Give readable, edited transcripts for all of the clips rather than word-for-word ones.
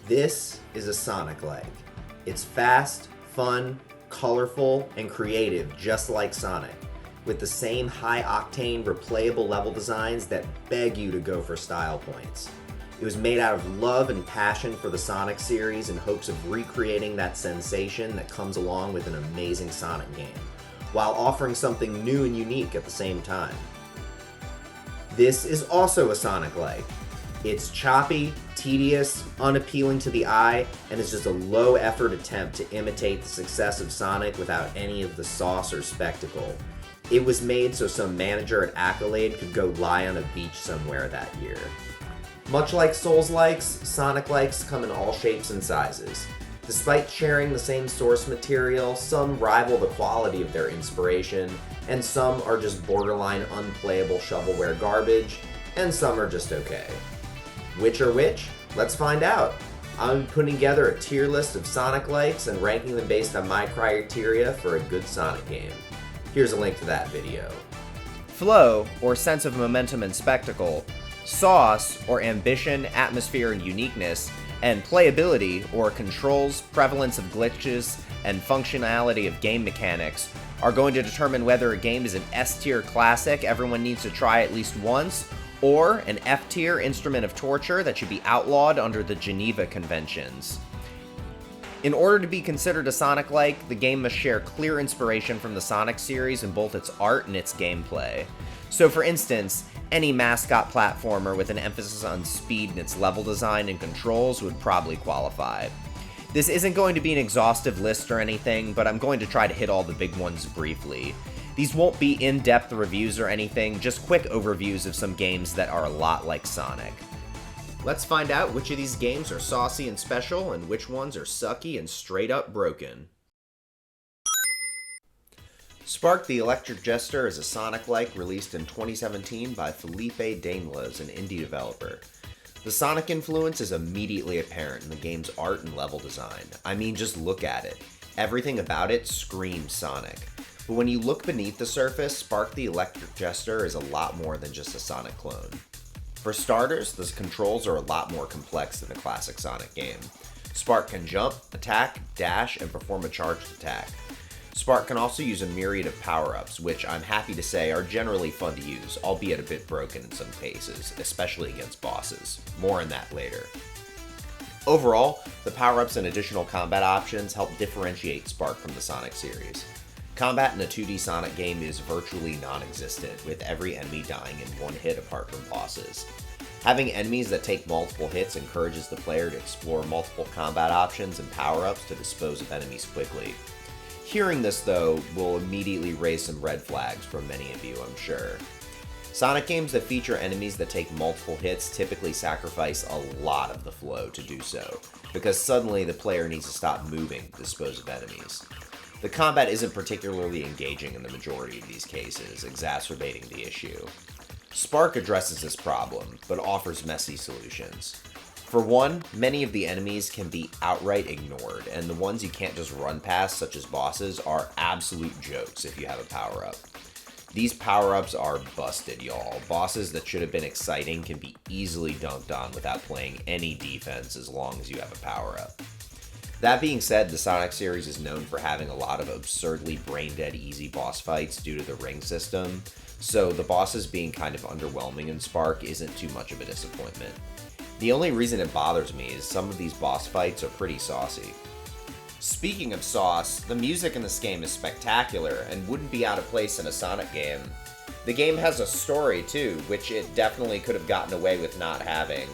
This is a Sonic-like. It's fast, fun, colorful, and creative, just like Sonic, with the same high-octane, replayable level designs that beg you to go for style points. It was made out of love and passion for the Sonic series in hopes of recreating that sensation that comes along with an amazing Sonic game, while offering something new and unique at the same time. This is also a Sonic-like. It's choppy, tedious, unappealing to the eye, and is just a low-effort attempt to imitate the success of Sonic without any of the sauce or spectacle. It was made so some manager at Accolade could go lie on a beach somewhere that year. Much like Souls-likes, Sonic-likes come in all shapes and sizes. Despite sharing the same source material, some rival the quality of their inspiration, and some are just borderline unplayable shovelware garbage, and some are just okay. Which are which? Let's find out. I'm putting together a tier list of Sonic-likes and ranking them based on my criteria for a good Sonic game. Here's a link to that video. Flow, or sense of momentum and spectacle, sauce, or ambition, atmosphere, and uniqueness, and playability, or controls, prevalence of glitches, and functionality of game mechanics, are going to determine whether a game is an S-tier classic everyone needs to try at least once, or an F-tier instrument of torture that should be outlawed under the Geneva Conventions. In order to be considered a Sonic-like, the game must share clear inspiration from the Sonic series in both its art and its gameplay. So for instance, any mascot platformer with an emphasis on speed in its level design and controls would probably qualify. This isn't going to be an exhaustive list or anything, but I'm going to try to hit all the big ones briefly. These won't be in-depth reviews or anything, just quick overviews of some games that are a lot like Sonic. Let's find out which of these games are saucy and special, and which ones are sucky and straight-up broken. Spark the Electric Jester is a Sonic-like released in 2017 by Felipe Daimler, an indie developer. The Sonic influence is immediately apparent in the game's art and level design. I mean, just look at it. Everything about it screams Sonic. But when you look beneath the surface, Spark the Electric Jester is a lot more than just a Sonic clone. For starters, the controls are a lot more complex than a classic Sonic game. Spark can jump, attack, dash, and perform a charged attack. Spark can also use a myriad of power-ups, which I'm happy to say are generally fun to use, albeit a bit broken in some cases, especially against bosses. More on that later. Overall, the power-ups and additional combat options help differentiate Spark from the Sonic series. Combat in a 2D Sonic game is virtually non-existent, with every enemy dying in one hit apart from bosses. Having enemies that take multiple hits encourages the player to explore multiple combat options and power-ups to dispose of enemies quickly. Hearing this, though, will immediately raise some red flags for many of you, I'm sure. Sonic games that feature enemies that take multiple hits typically sacrifice a lot of the flow to do so, because suddenly the player needs to stop moving to dispose of enemies. The combat isn't particularly engaging in the majority of these cases, exacerbating the issue. Spark addresses this problem, but offers messy solutions. For one, many of the enemies can be outright ignored, and the ones you can't just run past, such as bosses, are absolute jokes if you have a power-up. These power-ups are busted, y'all. Bosses that should have been exciting can be easily dunked on without playing any defense as long as you have a power-up. That being said, the Sonic series is known for having a lot of absurdly brain-dead easy boss fights due to the ring system, so the bosses being kind of underwhelming in Spark isn't too much of a disappointment. The only reason it bothers me is some of these boss fights are pretty saucy. Speaking of sauce, the music in this game is spectacular and wouldn't be out of place in a Sonic game. The game has a story too, which it definitely could have gotten away with not having.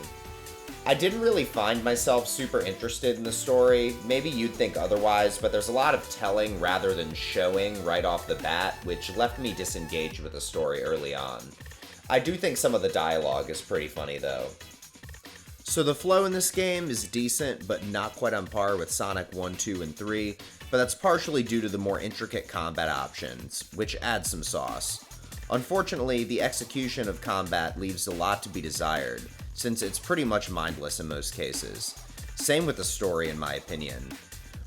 I didn't really find myself super interested in the story. Maybe you'd think otherwise, but there's a lot of telling rather than showing right off the bat, which left me disengaged with the story early on. I do think some of the dialogue is pretty funny though. So the flow in this game is decent, but not quite on par with Sonic 1, 2, and 3, but that's partially due to the more intricate combat options, which add some sauce. Unfortunately, the execution of combat leaves a lot to be desired, since it's pretty much mindless in most cases. Same with the story, in my opinion.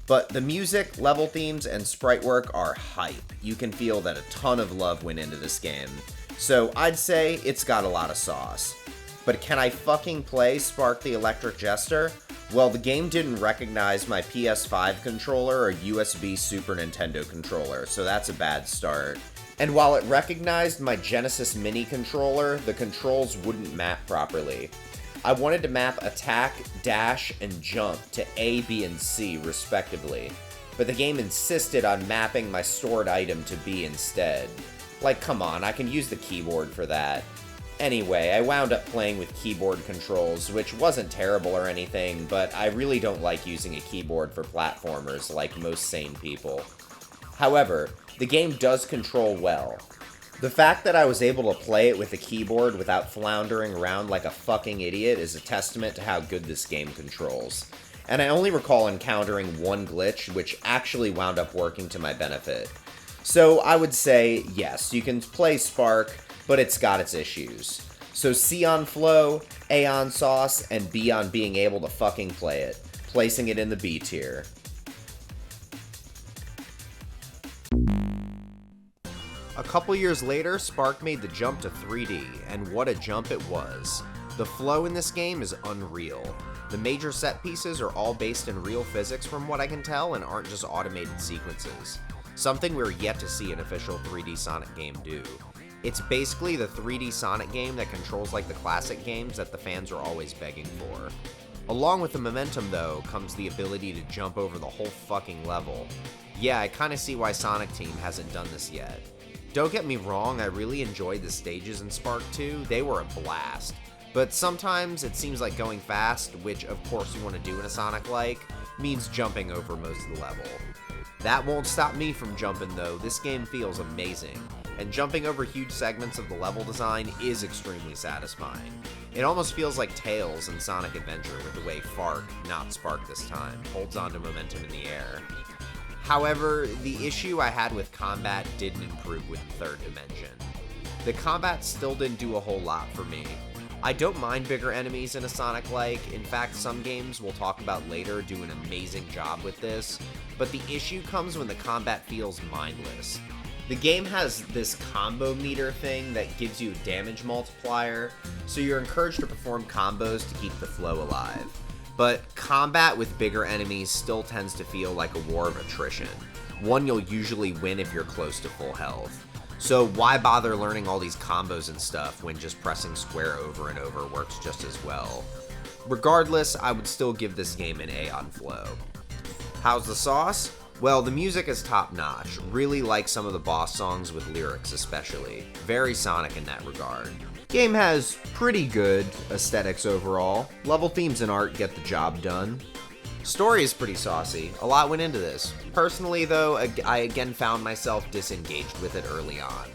But the music, level themes, and sprite work are hype. You can feel that a ton of love went into this game. So I'd say it's got a lot of sauce. But can I fucking play Spark the Electric Jester? Well, the game didn't recognize my PS5 controller or USB Super Nintendo controller, so that's a bad start. And while it recognized my Genesis Mini controller, the controls wouldn't map properly. I wanted to map attack, dash, and jump to A, B, and C, respectively, but the game insisted on mapping my stored item to B instead. Like, come on, I can use the keyboard for that. Anyway, I wound up playing with keyboard controls, which wasn't terrible or anything, but I really don't like using a keyboard for platformers like most sane people. However, the game does control well. The fact that I was able to play it with a keyboard without floundering around like a fucking idiot is a testament to how good this game controls. And I only recall encountering one glitch, which actually wound up working to my benefit. So I would say, yes, you can play Spark, but it's got its issues. So C on flow, A on sauce, and B on being able to fucking play it, placing it in the B tier. A couple years later, Spark made the jump to 3D, and what a jump it was. The flow in this game is unreal. The major set pieces are all based in real physics from what I can tell and aren't just automated sequences. Something we're yet to see an official 3D Sonic game do. It's basically the 3D Sonic game that controls like the classic games that the fans are always begging for. Along with the momentum though, comes the ability to jump over the whole fucking level. Yeah, I kinda see why Sonic Team hasn't done this yet. Don't get me wrong, I really enjoyed the stages in Spark 2, they were a blast. But sometimes it seems like going fast, which of course you want to do in a Sonic-like, means jumping over most of the level. That won't stop me from jumping though, this game feels amazing, and jumping over huge segments of the level design is extremely satisfying. It almost feels like Tails in Sonic Adventure with the way Fark, not Spark this time, holds onto momentum in the air. However, the issue I had with combat didn't improve with the third dimension. The combat still didn't do a whole lot for me. I don't mind bigger enemies in a Sonic-like, in fact some games we'll talk about later do an amazing job with this, but the issue comes when the combat feels mindless. The game has this combo meter thing that gives you a damage multiplier, so you're encouraged to perform combos to keep the flow alive. But combat with bigger enemies still tends to feel like a war of attrition, one you'll usually win if you're close to full health. So why bother learning all these combos and stuff when just pressing square over and over works just as well? Regardless, I would still give this game an A on flow. How's the sauce? Well, the music is top notch, really like some of the boss songs with lyrics especially. Very Sonic in that regard. Game has pretty good aesthetics overall. Level themes and art get the job done. Story is pretty saucy. A lot went into this. Personally though, I again found myself disengaged with it early on.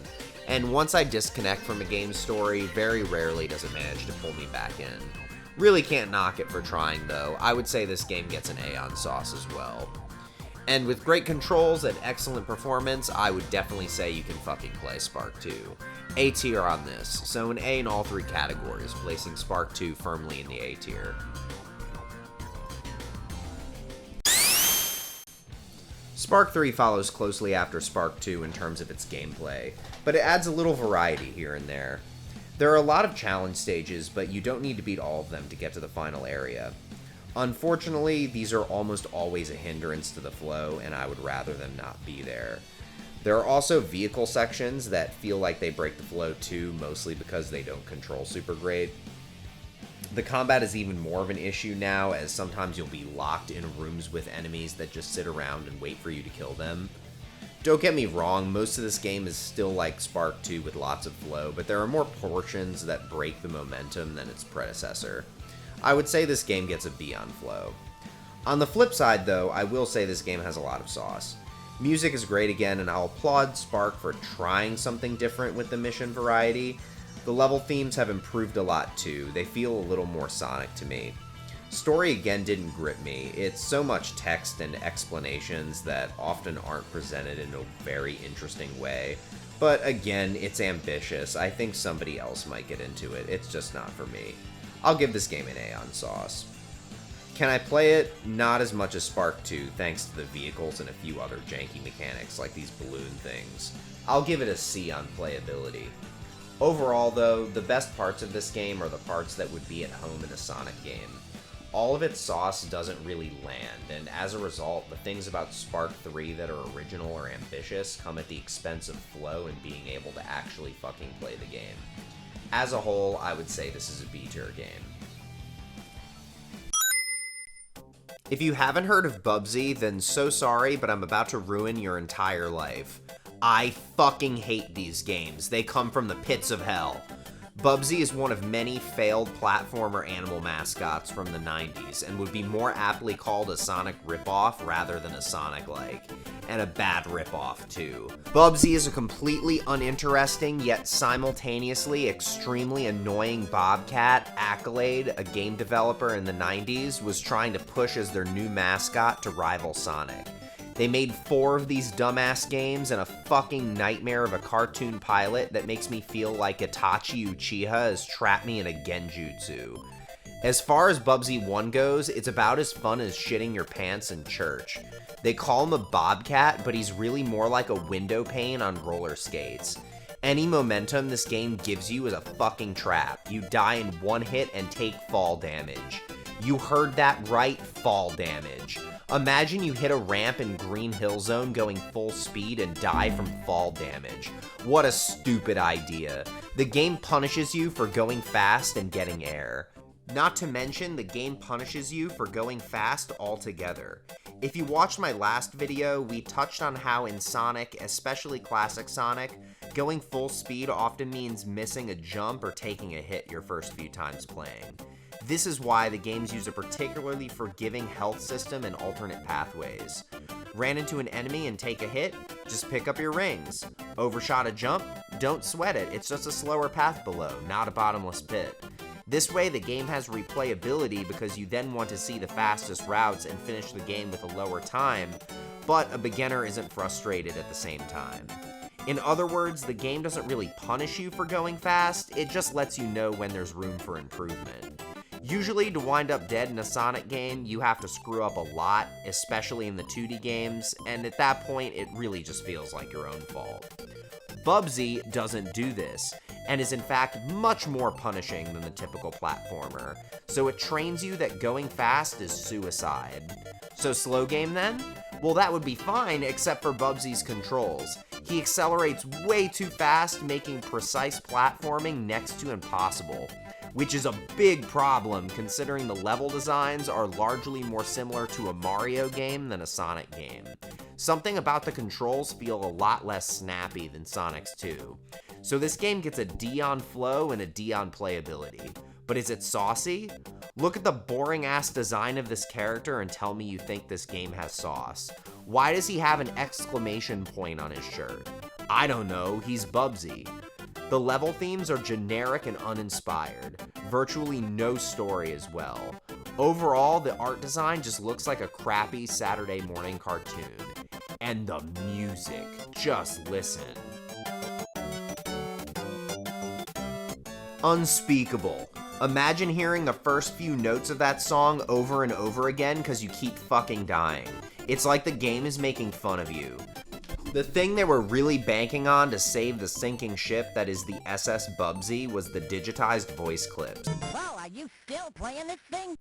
And once I disconnect from a game's story, very rarely does it manage to pull me back in. Really can't knock it for trying though. I would say this game gets an A on sauce as well. And with great controls and excellent performance, I would definitely say you can fucking play Spark 2. A tier on this, so an A in all three categories, placing Spark 2 firmly in the A tier. Spark 3 follows closely after Spark 2 in terms of its gameplay, but it adds a little variety here and there. There are a lot of challenge stages, but you don't need to beat all of them to get to the final area. Unfortunately, these are almost always a hindrance to the flow, and I would rather them not be there. There are also vehicle sections that feel like they break the flow too, mostly because they don't control super great. The combat is even more of an issue now, as sometimes you'll be locked in rooms with enemies that just sit around and wait for you to kill them. Don't get me wrong, most of this game is still like Spark 2 with lots of flow, but there are more portions that break the momentum than its predecessor. I would say this game gets a B on flow. On the flip side though, I will say this game has a lot of sauce. Music is great again, and I'll applaud Spark for trying something different with the mission variety. The level themes have improved a lot too, they feel a little more Sonic to me. Story again didn't grip me, it's so much text and explanations that often aren't presented in a very interesting way. But again, it's ambitious, I think somebody else might get into it, it's just not for me. I'll give this game an A on sauce. Can I play it? Not as much as Spark 2, thanks to the vehicles and a few other janky mechanics like these balloon things. I'll give it a C on playability. Overall though, the best parts of this game are the parts that would be at home in a Sonic game. all of its sauce doesn't really land, and as a result, the things about Spark 3 that are original or ambitious come at the expense of flow and being able to actually fucking play the game. As a whole, I would say this is a B-tier game. If you haven't heard of Bubsy, then so sorry, but I'm about to ruin your entire life. I fucking hate these games. They come from the pits of hell. Bubsy is one of many failed platformer animal mascots from the 90s, and would be more aptly called a Sonic ripoff rather than a Sonic-like. And a bad ripoff, too. Bubsy is a completely uninteresting, yet simultaneously extremely annoying bobcat Accolade, a game developer in the 90s, was trying to push as their new mascot to rival Sonic. They made 4 of these dumbass games and a fucking nightmare of a cartoon pilot that makes me feel like Itachi Uchiha has trapped me in a genjutsu. As far as Bubsy 1 goes, it's about as fun as shitting your pants in church. They call him a bobcat, but he's really more like a window pane on roller skates. Any momentum this game gives you is a fucking trap. You die in one hit and take fall damage. You heard that right, fall damage. Imagine you hit a ramp in Green Hill Zone going full speed and die from fall damage. What a stupid idea. The game punishes you for going fast and getting air. Not to mention, the game punishes you for going fast altogether. If you watched my last video, we touched on how in Sonic, especially Classic Sonic, going full speed often means missing a jump or taking a hit your first few times playing. This is why the games use a particularly forgiving health system and alternate pathways. Ran into an enemy and take a hit? Just pick up your rings. Overshot a jump? Don't sweat it, it's just a slower path below, not a bottomless pit. This way, the game has replayability because you then want to see the fastest routes and finish the game with a lower time, but a beginner isn't frustrated at the same time. In other words, the game doesn't really punish you for going fast, it just lets you know when there's room for improvement. Usually, to wind up dead in a Sonic game, you have to screw up a lot, especially in the 2D games, and at that point, it really just feels like your own fault. Bubsy doesn't do this, and is in fact much more punishing than the typical platformer, so it trains you that going fast is suicide. So slow game then? Well, that would be fine, except for Bubsy's controls. He accelerates way too fast, making precise platforming next to impossible, which is a big problem considering the level designs are largely more similar to a Mario game than a Sonic game. Something about the controls feel a lot less snappy than Sonic's 2. So this game gets a D on flow and a D on playability. But is it saucy? Look at the boring ass design of this character and tell me you think this game has sauce. Why does he have an exclamation point on his shirt? I don't know, he's Bubsy. The level themes are generic and uninspired. Virtually no story as well. Overall, the art design just looks like a crappy Saturday morning cartoon. And the music, just listen. Unspeakable. Imagine hearing the first few notes of that song over and over again because you keep fucking dying. It's like the game is making fun of you. The thing they were really banking on to save the sinking ship that is the SS Bubsy was the digitized voice clips. Well, are you still playing this thing?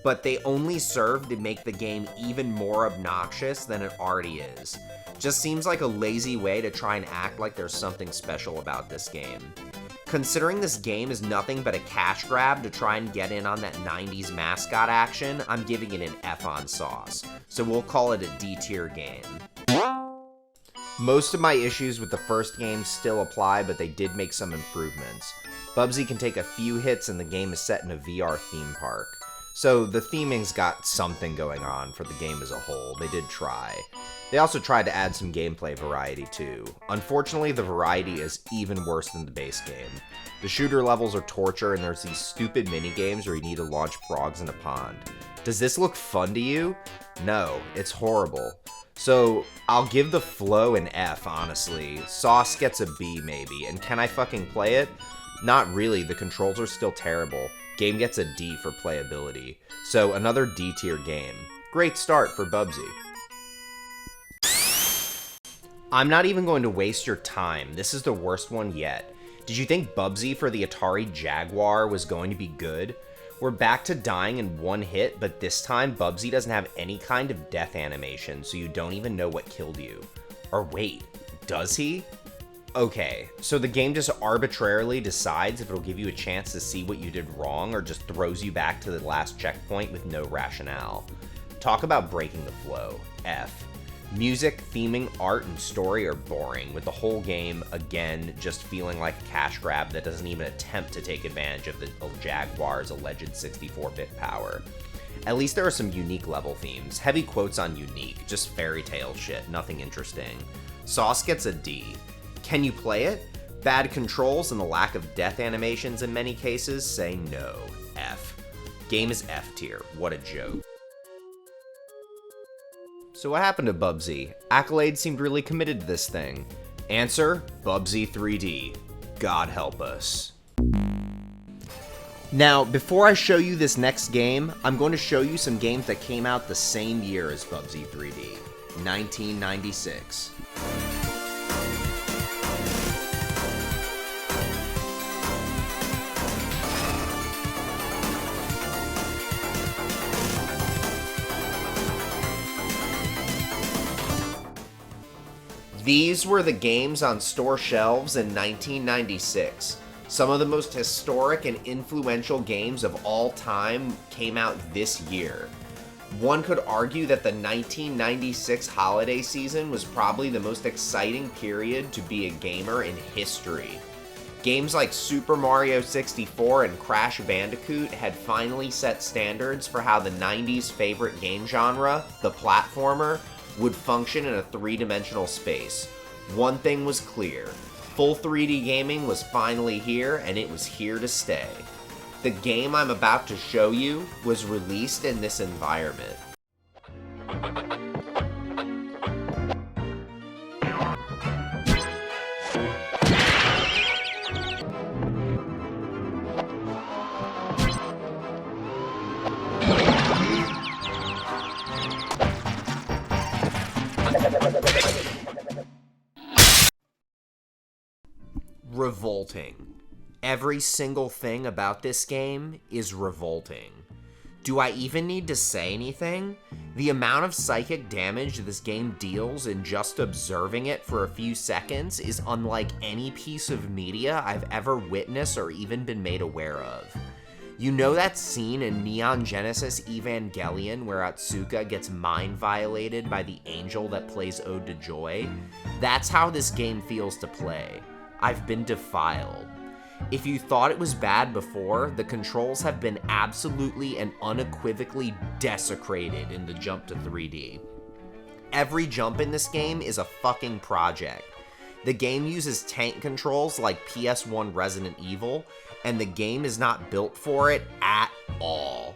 But they only serve to make the game even more obnoxious than it already is. Just seems like a lazy way to try and act like there's something special about this game. Considering this game is nothing but a cash grab to try and get in on that 90s mascot action, I'm giving it an F on sauce. So we'll call it a D-tier game. Most of my issues with the first game still apply, but they did make some improvements. Bubsy can take a few hits and the game is set in a VR theme park. So the theming's got something going on for the game as a whole. They did try. They also tried to add some gameplay variety too. Unfortunately, the variety is even worse than the base game. The shooter levels are torture and there's these stupid mini-games where you need to launch frogs in a pond. Does this look fun to you? No, it's horrible. So, I'll give the flow an F, honestly. Sauce gets a B maybe, and can I fucking play it? Not really, the controls are still terrible. Game gets a D for playability. So, another D tier game. Great start for Bubsy. I'm not even going to waste your time. This is the worst one yet. Did you think Bubsy for the Atari Jaguar was going to be good? We're back to dying in one hit, but this time Bubsy doesn't have any kind of death animation, so you don't even know what killed you. Or wait, does he? Okay, so the game just arbitrarily decides if it'll give you a chance to see what you did wrong, or just throws you back to the last checkpoint with no rationale. Talk about breaking the flow. F. Music, theming, art, and story are boring, with the whole game, again, just feeling like a cash grab that doesn't even attempt to take advantage of the Jaguar's alleged 64-bit power. At least there are some unique level themes. Heavy quotes on unique, just fairy tale shit, nothing interesting. Sauce gets a D. Can you play it? Bad controls and the lack of death animations in many cases say no. F. Game is F tier. What a joke. So what happened to Bubsy? Accolade seemed really committed to this thing. Answer, Bubsy 3D. God help us. Now, before I show you this next game, I'm going to show you some games that came out the same year as Bubsy 3D. 1996. These were the games on store shelves in 1996. Some of the most historic and influential games of all time came out this year. One could argue that the 1996 holiday season was probably the most exciting period to be a gamer in history. Games like Super Mario 64 and Crash Bandicoot had finally set standards for how the 90s favorite game genre, the platformer, would function in a three-dimensional space. One thing was clear. Full 3D gaming was finally here, and it was here to stay. The game I'm about to show you was released in this environment. Revolting. Every single thing about this game is revolting. Do I even need to say anything? The amount of psychic damage this game deals in just observing it for a few seconds is unlike any piece of media I've ever witnessed or even been made aware of. You know that scene in Neon Genesis Evangelion where Atsuka gets mind violated by the angel that plays Ode to Joy? That's how this game feels to play. I've been defiled. If you thought it was bad before, the controls have been absolutely and unequivocally desecrated in the jump to 3D. Every jump in this game is a fucking project. The game uses tank controls like PS1 Resident Evil, and the game is not built for it at all.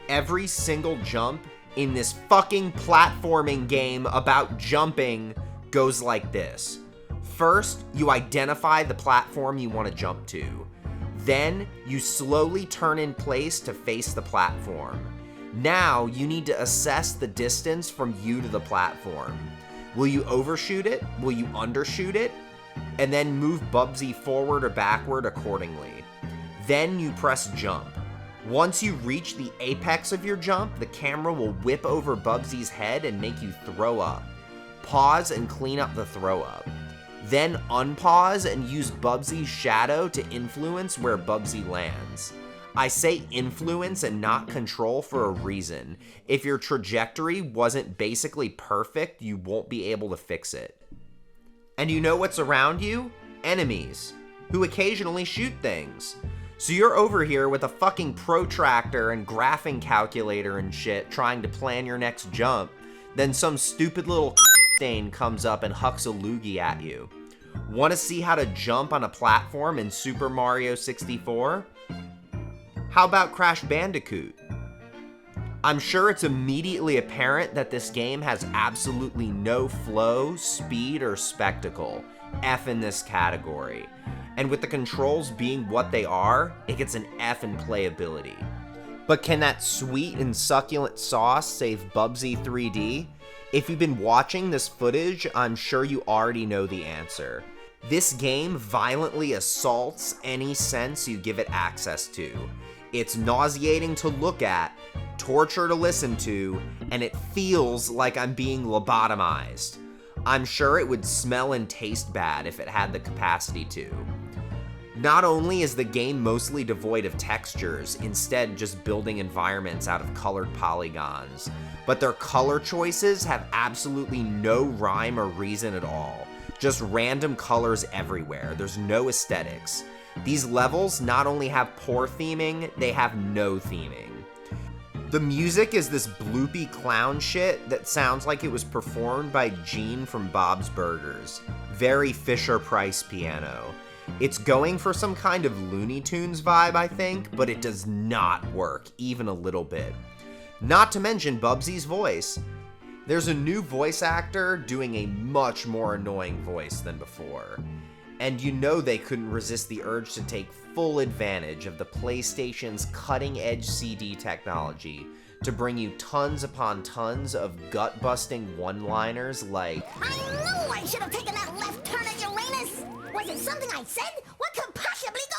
Every single jump in this fucking platforming game about jumping goes like this. First, you identify the platform you want to jump to. Then, you slowly turn in place to face the platform. Now, you need to assess the distance from you to the platform. Will you overshoot it? Will you undershoot it? And then move Bubsy forward or backward accordingly. Then you press jump. Once you reach the apex of your jump, the camera will whip over Bubsy's head and make you throw up. Pause and clean up the throw up. Then unpause and use Bubsy's shadow to influence where Bubsy lands. I say influence and not control for a reason. If your trajectory wasn't basically perfect, you won't be able to fix it. And you know what's around you? Enemies, who occasionally shoot things. So you're over here with a fucking protractor and graphing calculator and shit trying to plan your next jump. Then some stupid little stain comes up and hucks a loogie at you. Want to see how to jump on a platform in Super Mario 64? How about Crash Bandicoot? I'm sure it's immediately apparent that this game has absolutely no flow, speed, or spectacle. F in this category. And with the controls being what they are, it gets an F in playability. But can that sweet and succulent sauce save Bubsy 3D? If you've been watching this footage, I'm sure you already know the answer. This game violently assaults any sense you give it access to. It's nauseating to look at, torture to listen to, and it feels like I'm being lobotomized. I'm sure it would smell and taste bad if it had the capacity to. Not only is the game mostly devoid of textures, instead just building environments out of colored polygons, but their color choices have absolutely no rhyme or reason at all. Just random colors everywhere. There's no aesthetics. These levels not only have poor theming, they have no theming. The music is this bloopy clown shit that sounds like it was performed by Gene from Bob's Burgers. Very Fisher-Price piano. It's going for some kind of Looney Tunes vibe, I think, but it does not work, even a little bit. Not to mention Bubsy's voice. There's a new voice actor doing a much more annoying voice than before. And you know they couldn't resist the urge to take full advantage of the PlayStation's cutting-edge CD technology to bring you tons upon tons of gut-busting one-liners like, I knew I should have taken that left turn at Uranus! Was it something I said? What could possibly go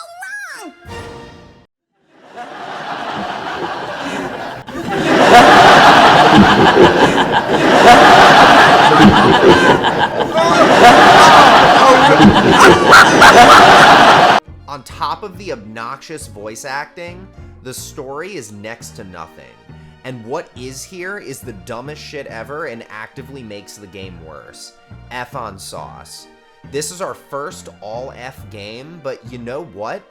wrong? On top of the obnoxious voice acting, the story is next to nothing. And what is here is the dumbest shit ever and actively makes the game worse. F on sauce. This is our first all F game, but you know what?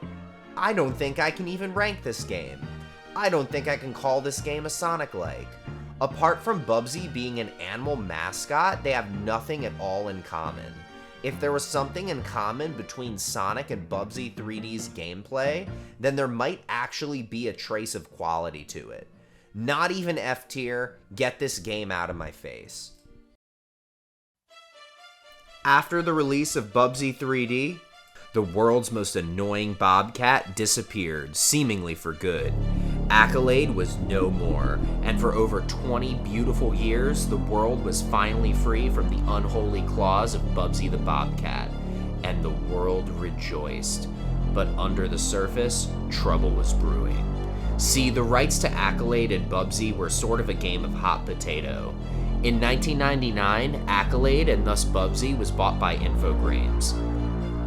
I don't think I can even rank this game. I don't think I can call this game a Sonic-like. Apart from Bubsy being an animal mascot, they have nothing at all in common. If there was something in common between Sonic and Bubsy 3D's gameplay, then there might actually be a trace of quality to it. Not even F tier, get this game out of my face. After the release of Bubsy 3D, the world's most annoying bobcat disappeared, seemingly for good. Accolade was no more, and for over 20 beautiful years, the world was finally free from the unholy claws of Bubsy the Bobcat, and the world rejoiced. But under the surface, trouble was brewing. See, the rights to Accolade and Bubsy were sort of a game of hot potato. In 1999, Accolade, and thus Bubsy, was bought by Infogrames.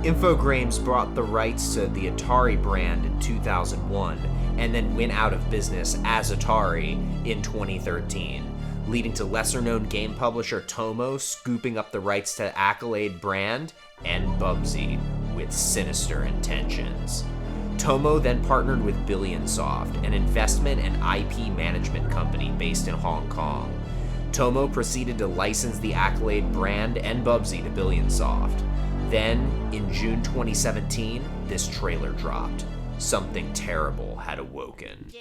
Infogrames bought the rights to the Atari brand in 2001, and then went out of business as Atari in 2013, leading to lesser-known game publisher Tomo scooping up the rights to Accolade brand and Bubsy with sinister intentions. Tomo then partnered with Billionsoft, an investment and IP management company based in Hong Kong. Tomo proceeded to license the Accolade brand and Bubsy to Billionsoft. Then, in June 2017, this trailer dropped. Something terrible had awoken.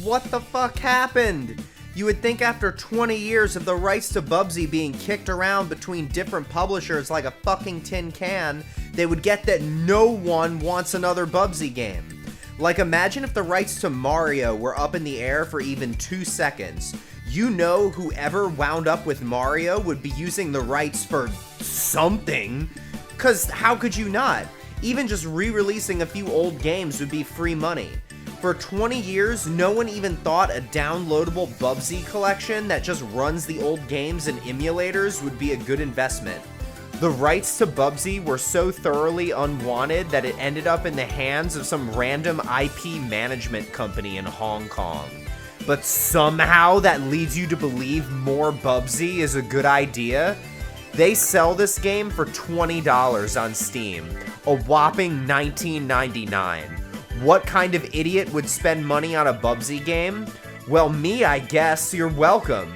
What the fuck happened? You would think after 20 years of the rights to Bubsy being kicked around between different publishers like a fucking tin can, they would get that no one wants another Bubsy game. Like, imagine if the rights to Mario were up in the air for even 2 seconds. You know whoever wound up with Mario would be using the rights for something. 'Cause how could you not? Even just re-releasing a few old games would be free money. For 20 years, no one even thought a downloadable Bubsy collection that just runs the old games and emulators would be a good investment. The rights to Bubsy were so thoroughly unwanted that it ended up in the hands of some random IP management company in Hong Kong. But somehow that leads you to believe more Bubsy is a good idea? They sell this game for $20 on Steam, a whopping $19.99. What kind of idiot would spend money on a Bubsy game? Well, me, I guess. You're welcome.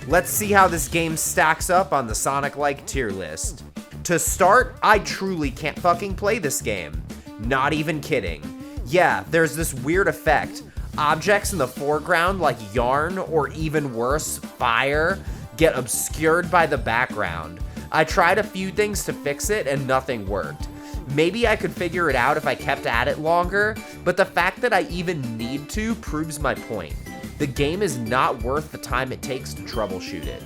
Let's see how this game stacks up on the Sonic-like tier list. To start, I truly can't fucking play this game. Not even kidding. Yeah, there's this weird effect. Objects in the foreground like yarn, or even worse, fire, get obscured by the background. I tried a few things to fix it and nothing worked. Maybe I could figure it out if I kept at it longer, but the fact that I even need to proves my point. the game is not worth the time it takes to troubleshoot it.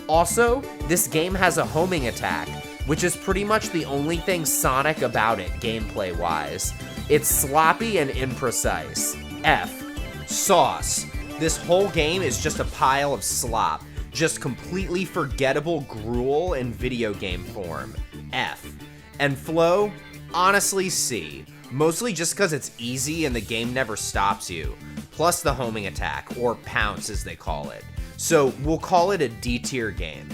Also, this game has a homing attack, which is pretty much the only thing Sonic about it gameplay-wise. It's sloppy and imprecise. F. Sauce. This whole game is just a pile of slop. Just completely forgettable gruel in video game form. F. And flow? Honestly, C. Mostly just because it's easy and the game never stops you. Plus the homing attack, or pounce as they call it. So we'll call it a D-tier game.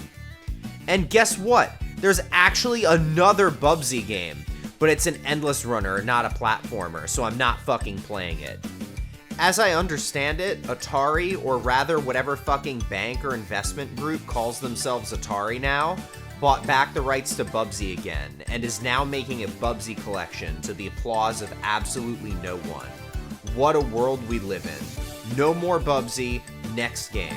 And guess what? There's actually another Bubsy game, but it's an endless runner, not a platformer, so I'm not fucking playing it. As I understand it, Atari, or rather whatever fucking bank or investment group calls themselves Atari now, bought back the rights to Bubsy again, and is now making a Bubsy collection to the applause of absolutely no one. What a world we live in. No more Bubsy, next game.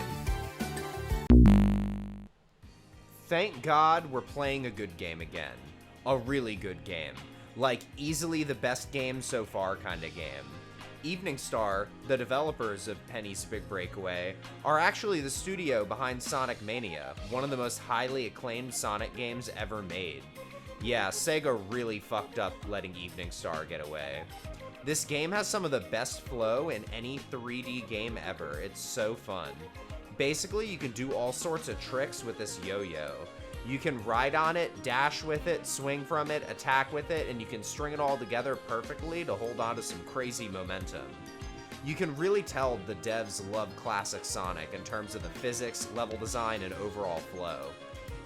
Thank God we're playing a good game again. A really good game. Like, easily the best game so far kind of game. Evening Star, the developers of Penny's Big Breakaway, are actually the studio behind Sonic Mania, one of the most highly acclaimed Sonic games ever made. Yeah, Sega really fucked up letting Evening Star get away. This game has some of the best flow in any 3D game ever. It's so fun. Basically, you can do all sorts of tricks with this yo-yo. You can ride on it, dash with it, swing from it, attack with it, and you can string it all together perfectly to hold on to some crazy momentum. You can really tell the devs love classic Sonic in terms of the physics, level design, and overall flow.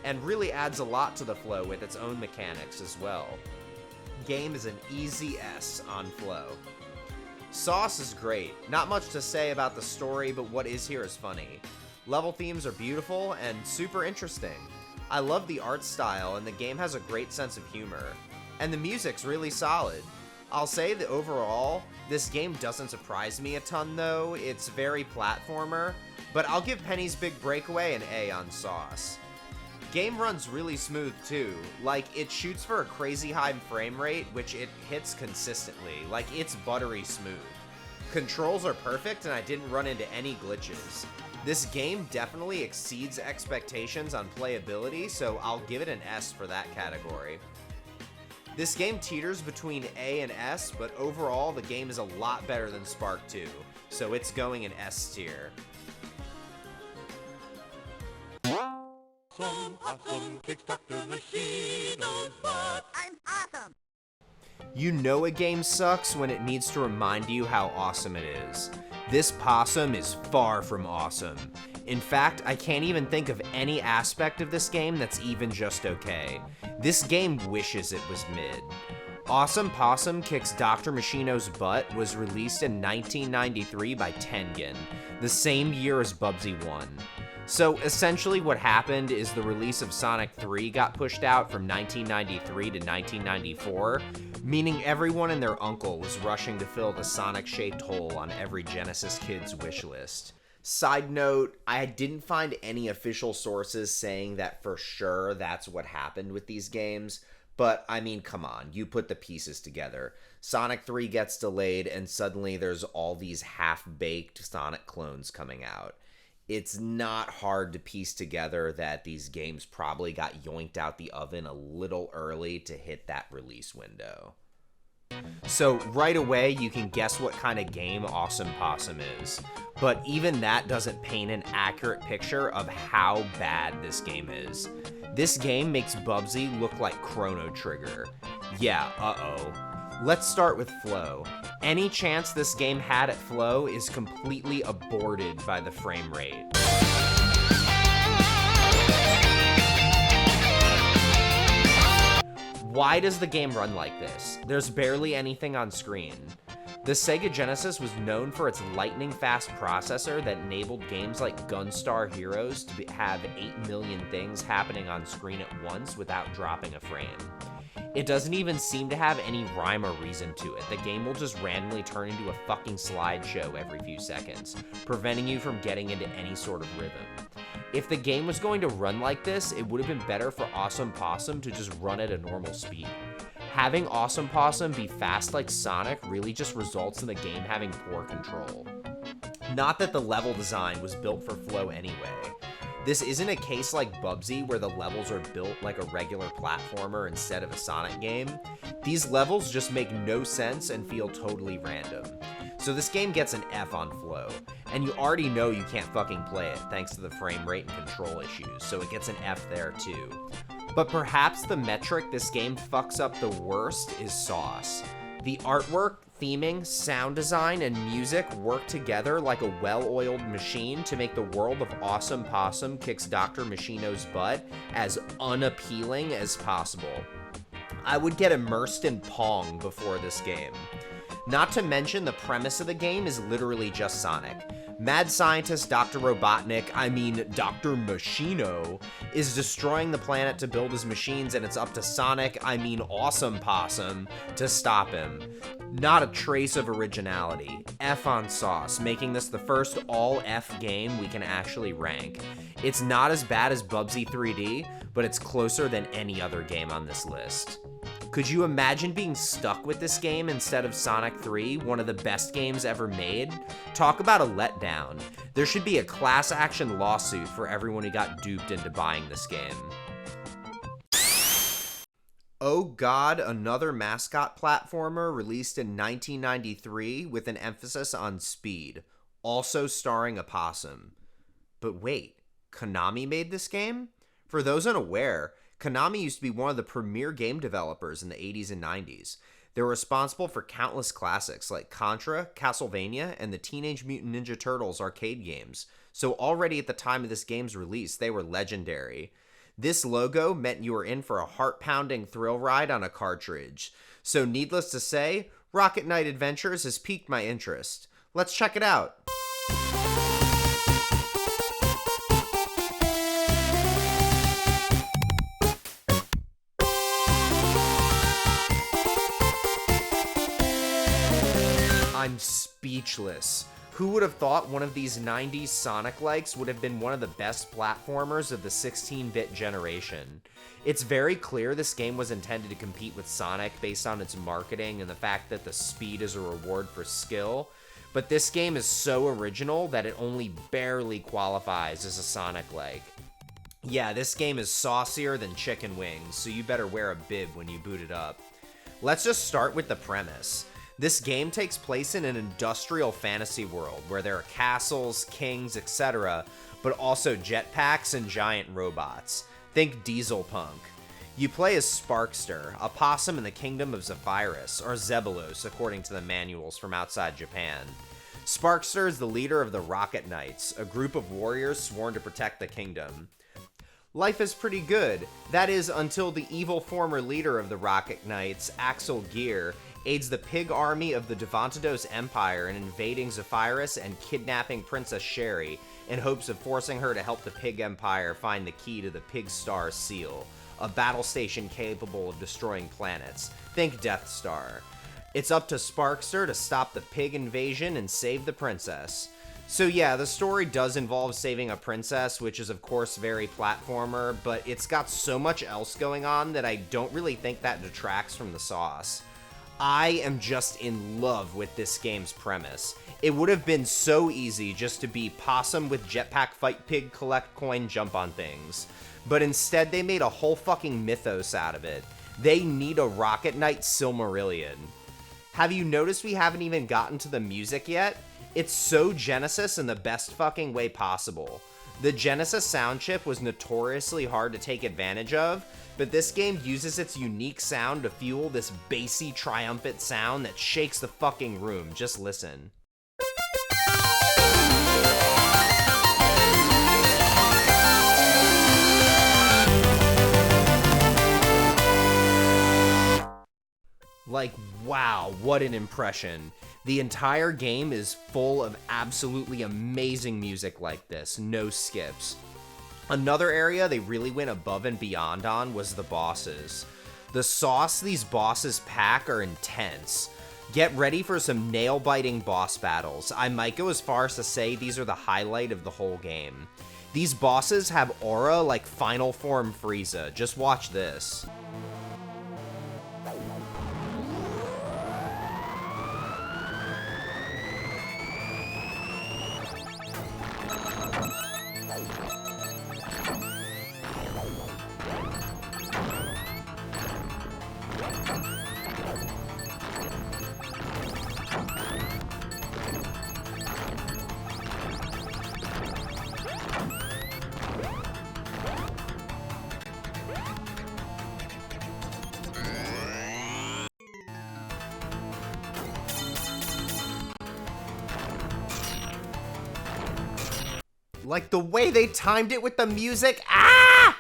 And really adds a lot to the flow with its own mechanics as well. Game is an easy S on flow. Sauce is great. Not much to say about the story, but what is here is funny. Level themes are beautiful and super interesting. I love the art style, and the game has a great sense of humor. And the music's really solid. I'll say that overall, this game doesn't surprise me a ton though. It's very platformer, but I'll give Penny's Big Breakaway an A on Sauce. Game runs really smooth too. Like, it shoots for a crazy high frame rate, which it hits consistently. Like, it's buttery smooth. Controls are perfect, and I didn't run into any glitches. This game definitely exceeds expectations on playability, so I'll give it an S for that category. This game teeters between A and S, but overall the game is a lot better than Spark 2, so it's going in S tier. Awesome, kicks Dr. Machino's butt. I'm awesome. You know a game sucks when it needs to remind you how awesome it is. This Possum is far from awesome. In fact, I can't even think of any aspect of this game that's even just okay. This game wishes it was mid. Awesome Possum Kicks Dr. Machino's Butt was released in 1993 by Tengen, the same year as Bubsy 1. So essentially what happened is the release of Sonic 3 got pushed out from 1993 to 1994, meaning everyone and their uncle was rushing to fill the Sonic-shaped hole on every Genesis kid's wish list. Side note, I didn't find any official sources saying that for sure that's what happened with these games, but I mean, come on, you put the pieces together. Sonic 3 gets delayed, and suddenly there's all these half-baked Sonic clones coming out. It's not hard to piece together that these games probably got yoinked out the oven a little early to hit that release window. So right away you can guess what kind of game Awesome Possum is, but even that doesn't paint an accurate picture of how bad this game is. This game makes Bubsy look like Chrono Trigger. Yeah, uh-oh. Let's start with flow. Any chance this game had at flow is completely aborted by the frame rate. Why does the game run like this? There's barely anything on screen. The Sega Genesis was known for its lightning-fast processor that enabled games like Gunstar Heroes to have 8 million things happening on screen at once without dropping a frame. It doesn't even seem to have any rhyme or reason to it. The game will just randomly turn into a fucking slideshow every few seconds, preventing you from getting into any sort of rhythm. If the game was going to run like this, it would have been better for Awesome Possum to just run at a normal speed. Having Awesome Possum be fast like Sonic really just results in the game having poor control. Not that the level design was built for flow anyway. This isn't a case like Bubsy where the levels are built like a regular platformer instead of a Sonic game. These levels just make no sense and feel totally random. So this game gets an F on flow, and you already know you can't fucking play it thanks to the frame rate and control issues, so it gets an F there too. But perhaps the metric this game fucks up the worst is sauce. The artwork, theming, sound design, and music work together like a well-oiled machine to make the world of Awesome Possum Kicks Dr. Machino's butt as unappealing as possible. I would get immersed in Pong before this game. Not to mention the premise of the game is literally just Sonic. Mad scientist Dr. Robotnik, Dr. Machino, is destroying the planet to build his machines, and it's up to Sonic, Awesome Possum, to stop him. Not a trace of originality. F on sauce, making this the first all-F game we can actually rank. It's not as bad as Bubsy 3D, but it's closer than any other game on this list. Could you imagine being stuck with this game instead of Sonic 3, one of the best games ever made? Talk about a letdown. There should be a class action lawsuit for everyone who got duped into buying this game. Oh God, another mascot platformer released in 1993 with an emphasis on speed, also starring a possum. But wait, Konami made this game? For those unaware, Konami used to be one of the premier game developers in the 80s and 90s. They were responsible for countless classics like Contra, Castlevania, and the Teenage Mutant Ninja Turtles arcade games, so already at the time of this game's release, they were legendary. This logo meant you were in for a heart-pounding thrill ride on a cartridge. So needless to say, Rocket Knight Adventures has piqued my interest. Let's check it out. I'm speechless. Who would have thought one of these 90s Sonic-likes would have been one of the best platformers of the 16-bit generation? It's very clear this game was intended to compete with Sonic based on its marketing and the fact that the speed is a reward for skill, but this game is so original that it only barely qualifies as a Sonic-like. Yeah, this game is saucier than chicken wings, so you better wear a bib when you boot it up. Let's just start with the premise. This game takes place in an industrial fantasy world where there are castles, kings, etc., but also jetpacks and giant robots. Think Diesel Punk. You play as Sparkster, a possum in the kingdom of Zephyrus, or Zebulos according to the manuals from outside Japan. Sparkster is the leader of the Rocket Knights, a group of warriors sworn to protect the kingdom. Life is pretty good. That is, until the evil former leader of the Rocket Knights, Axel Gear, aids the pig army of the Devantados Empire in invading Zephyrus and kidnapping Princess Sherry in hopes of forcing her to help the Pig Empire find the key to the Pig Star Seal, a battle station capable of destroying planets. Think Death Star. It's up to Sparkster to stop the pig invasion and save the princess. So yeah, the story does involve saving a princess, which is of course very platformer, but it's got so much else going on that I don't really think that detracts from the sauce. I am just in love with this game's premise. It would have been so easy just to be Possum with jetpack fight pig collect coin jump on things. But instead they made a whole fucking mythos out of it. They need a Rocket Knight Silmarillion. Have you noticed we haven't even gotten to the music yet? It's so Genesis in the best fucking way possible. The Genesis sound chip was notoriously hard to take advantage of, but this game uses its unique sound to fuel this bassy, triumphant sound that shakes the fucking room. Just listen. Like, wow, what an impression. The entire game is full of absolutely amazing music like this, no skips. Another area they really went above and beyond on was the bosses. The sauce these bosses pack are intense. Get ready for some nail-biting boss battles. I might go as far as to say these are the highlight of the whole game. These bosses have aura like Final Form Frieza. Just watch this. Like the way they timed it with the music. Ah!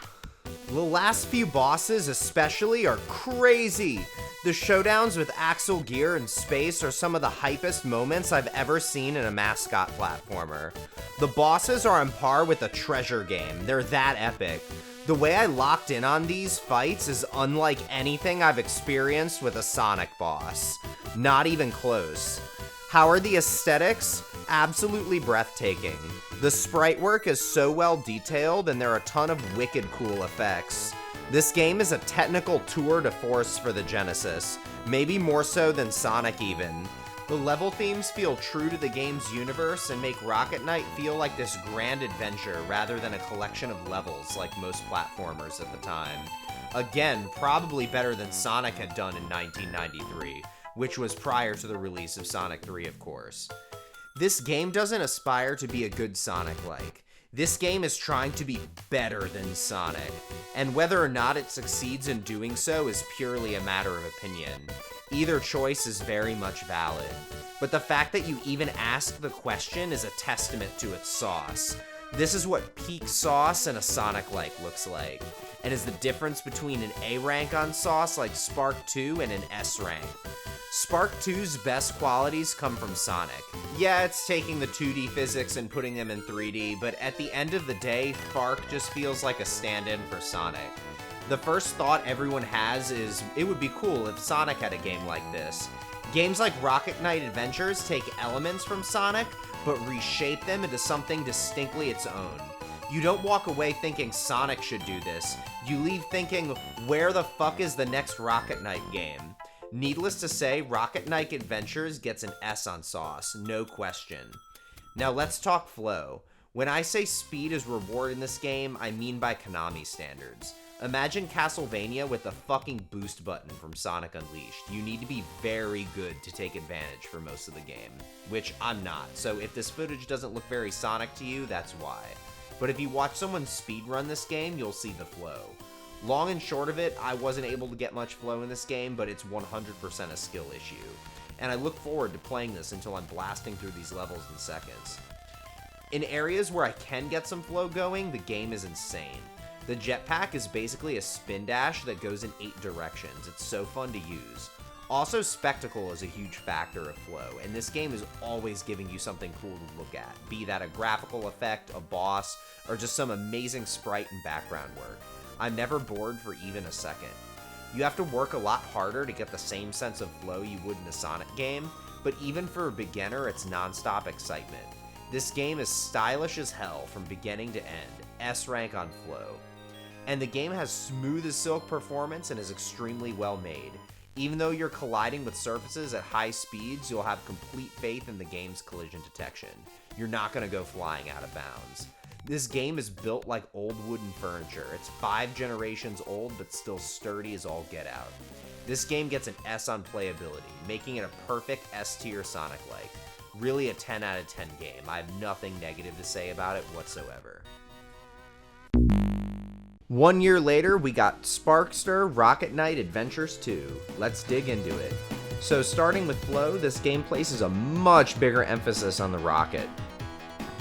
The last few bosses especially are crazy. The showdowns with Axel Gear in space are some of the hypest moments I've ever seen in a mascot platformer. The bosses are on par with a treasure game. They're that epic. The way I locked in on these fights is unlike anything I've experienced with a Sonic boss. Not even close. How are the aesthetics? Absolutely breathtaking. The sprite work is so well detailed and there are a ton of wicked cool effects. This game is a technical tour de force for the Genesis, maybe more so than Sonic even. The level themes feel true to the game's universe and make Rocket Knight feel like this grand adventure rather than a collection of levels like most platformers at the time. Again, probably better than Sonic had done in 1993, which was prior to the release of Sonic 3, of course. This game doesn't aspire to be a good Sonic-like. This game is trying to be better than Sonic, and whether or not it succeeds in doing so is purely a matter of opinion. Either choice is very much valid, but the fact that you even ask the question is a testament to its sauce. This is what peak sauce in a Sonic-like looks like, and is the difference between an A rank on sauce like Spark 2 and an S rank. Spark 2's best qualities come from Sonic. Yeah, it's taking the 2D physics and putting them in 3D, but at the end of the day, Spark just feels like a stand-in for Sonic. The first thought everyone has is, it would be cool if Sonic had a game like this. Games like Rocket Knight Adventures take elements from Sonic, but reshape them into something distinctly its own. You don't walk away thinking Sonic should do this. You leave thinking, where the fuck is the next Rocket Knight game? Needless to say, Rocket Knight Adventures gets an S on sauce, no question. Now let's talk flow. When I say speed is reward in this game, I mean by Konami standards. Imagine Castlevania with the fucking boost button from Sonic Unleashed. You need to be very good to take advantage for most of the game, which I'm not, so if this footage doesn't look very Sonic to you, that's why. But if you watch someone speedrun this game, you'll see the flow. Long and short of it, I wasn't able to get much flow in this game, but it's 100% a skill issue. And I look forward to playing this until I'm blasting through these levels in seconds. In areas where I can get some flow going, the game is insane. The jetpack is basically a spin dash that goes in 8 directions. It's so fun to use. Also, spectacle is a huge factor of flow, and this game is always giving you something cool to look at, be that a graphical effect, a boss, or just some amazing sprite and background work. I'm never bored for even a second. You have to work a lot harder to get the same sense of flow you would in a Sonic game, but even for a beginner, it's non-stop excitement. This game is stylish as hell from beginning to end, S rank on flow. And the game has smooth as silk performance and is extremely well made. Even though you're colliding with surfaces at high speeds, you'll have complete faith in the game's collision detection. You're not going to go flying out of bounds. This game is built like old wooden furniture. It's 5 generations old, but still sturdy as all get out. This game gets an S on playability, making it a perfect S-tier Sonic-like. Really a 10 out of 10 game. I have nothing negative to say about it whatsoever. 1 year later, we got Sparkster Rocket Knight Adventures 2. Let's dig into it. So starting with flow, this game places a much bigger emphasis on the rocket.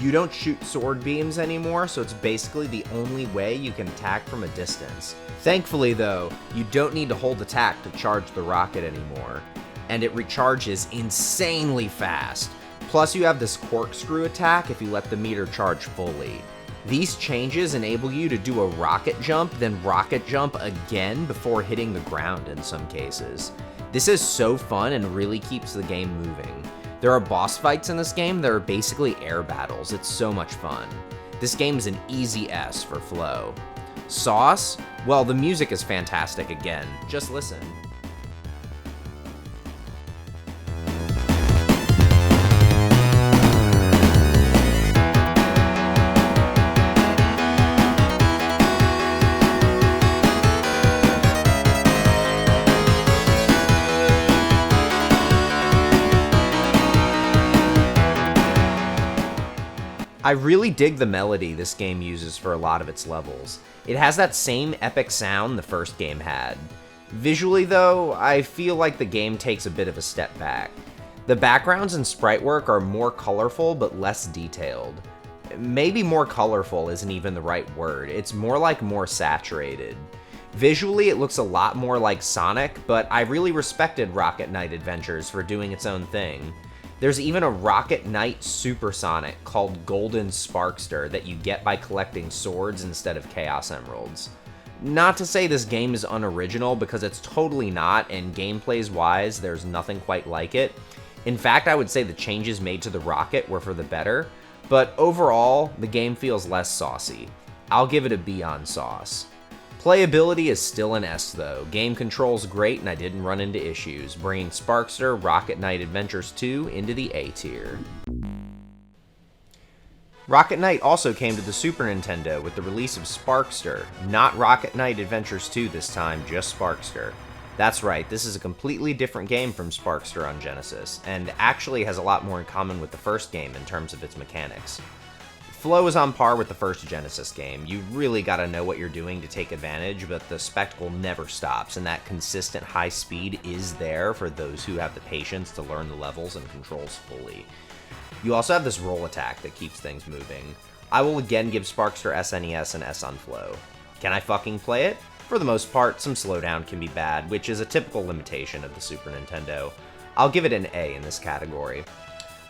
You don't shoot sword beams anymore, so it's basically the only way you can attack from a distance. Thankfully though, you don't need to hold attack to charge the rocket anymore, and it recharges insanely fast. Plus you have this corkscrew attack if you let the meter charge fully. These changes enable you to do a rocket jump, then rocket jump again before hitting the ground in some cases. This is so fun and really keeps the game moving. There are boss fights in this game that are basically air battles. It's so much fun. This game is an easy S for flow. Sauce? Well, the music is fantastic again. Just listen. I really dig the melody this game uses for a lot of its levels. It has that same epic sound the first game had. Visually though, I feel like the game takes a bit of a step back. The backgrounds and sprite work are more colorful but less detailed. Maybe more colorful isn't even the right word, it's more like more saturated. Visually it looks a lot more like Sonic, but I really respected Rocket Knight Adventures for doing its own thing. There's even a Rocket Knight Supersonic called Golden Sparkster that you get by collecting swords instead of Chaos Emeralds. Not to say this game is unoriginal, because it's totally not, and gameplays wise, there's nothing quite like it. In fact, I would say the changes made to the rocket were for the better, but overall, the game feels less saucy. I'll give it a B on sauce. Playability is still an S though. Game control's great and I didn't run into issues, bringing Sparkster Rocket Knight Adventures 2 into the A tier. Rocket Knight also came to the Super Nintendo with the release of Sparkster, not Rocket Knight Adventures 2 this time, just Sparkster. That's right, this is a completely different game from Sparkster on Genesis, and actually has a lot more in common with the first game in terms of its mechanics. Flow is on par with the first Genesis game. You really gotta know what you're doing to take advantage, but the spectacle never stops, and that consistent high speed is there for those who have the patience to learn the levels and controls fully. You also have this roll attack that keeps things moving. I will again give Sparkster SNES an S on Flow. Can I fucking play it? For the most part, some slowdown can be bad, which is a typical limitation of the Super Nintendo. I'll give it an A in this category.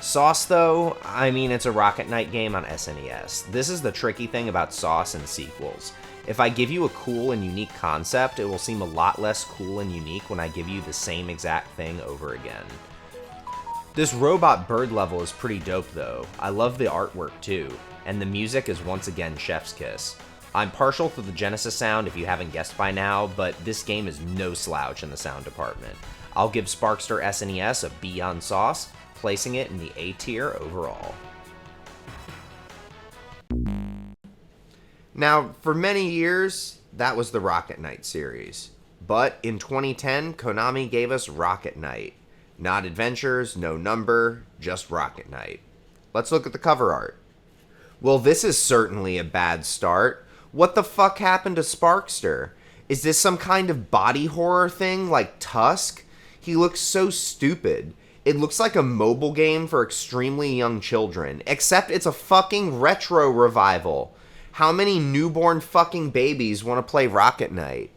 Sauce though, I mean, it's a Rocket Knight game on SNES. This is the tricky thing about Sauce and sequels. If I give you a cool and unique concept, it will seem a lot less cool and unique when I give you the same exact thing over again. This robot bird level is pretty dope though. I love the artwork too, and the music is once again chef's kiss. I'm partial to the Genesis sound if you haven't guessed by now, but this game is no slouch in the sound department. I'll give Sparkster SNES a B on Sauce, placing it in the A tier overall. Now, for many years, that was the Rocket Knight series. But in 2010, Konami gave us Rocket Knight. Not Adventures, no number, just Rocket Knight. Let's look at the cover art. Well, this is certainly a bad start. What the fuck happened to Sparkster? Is this some kind of body horror thing like Tusk? He looks so stupid. It looks like a mobile game for extremely young children, except it's a fucking retro revival. How many newborn fucking babies want to play Rocket Knight?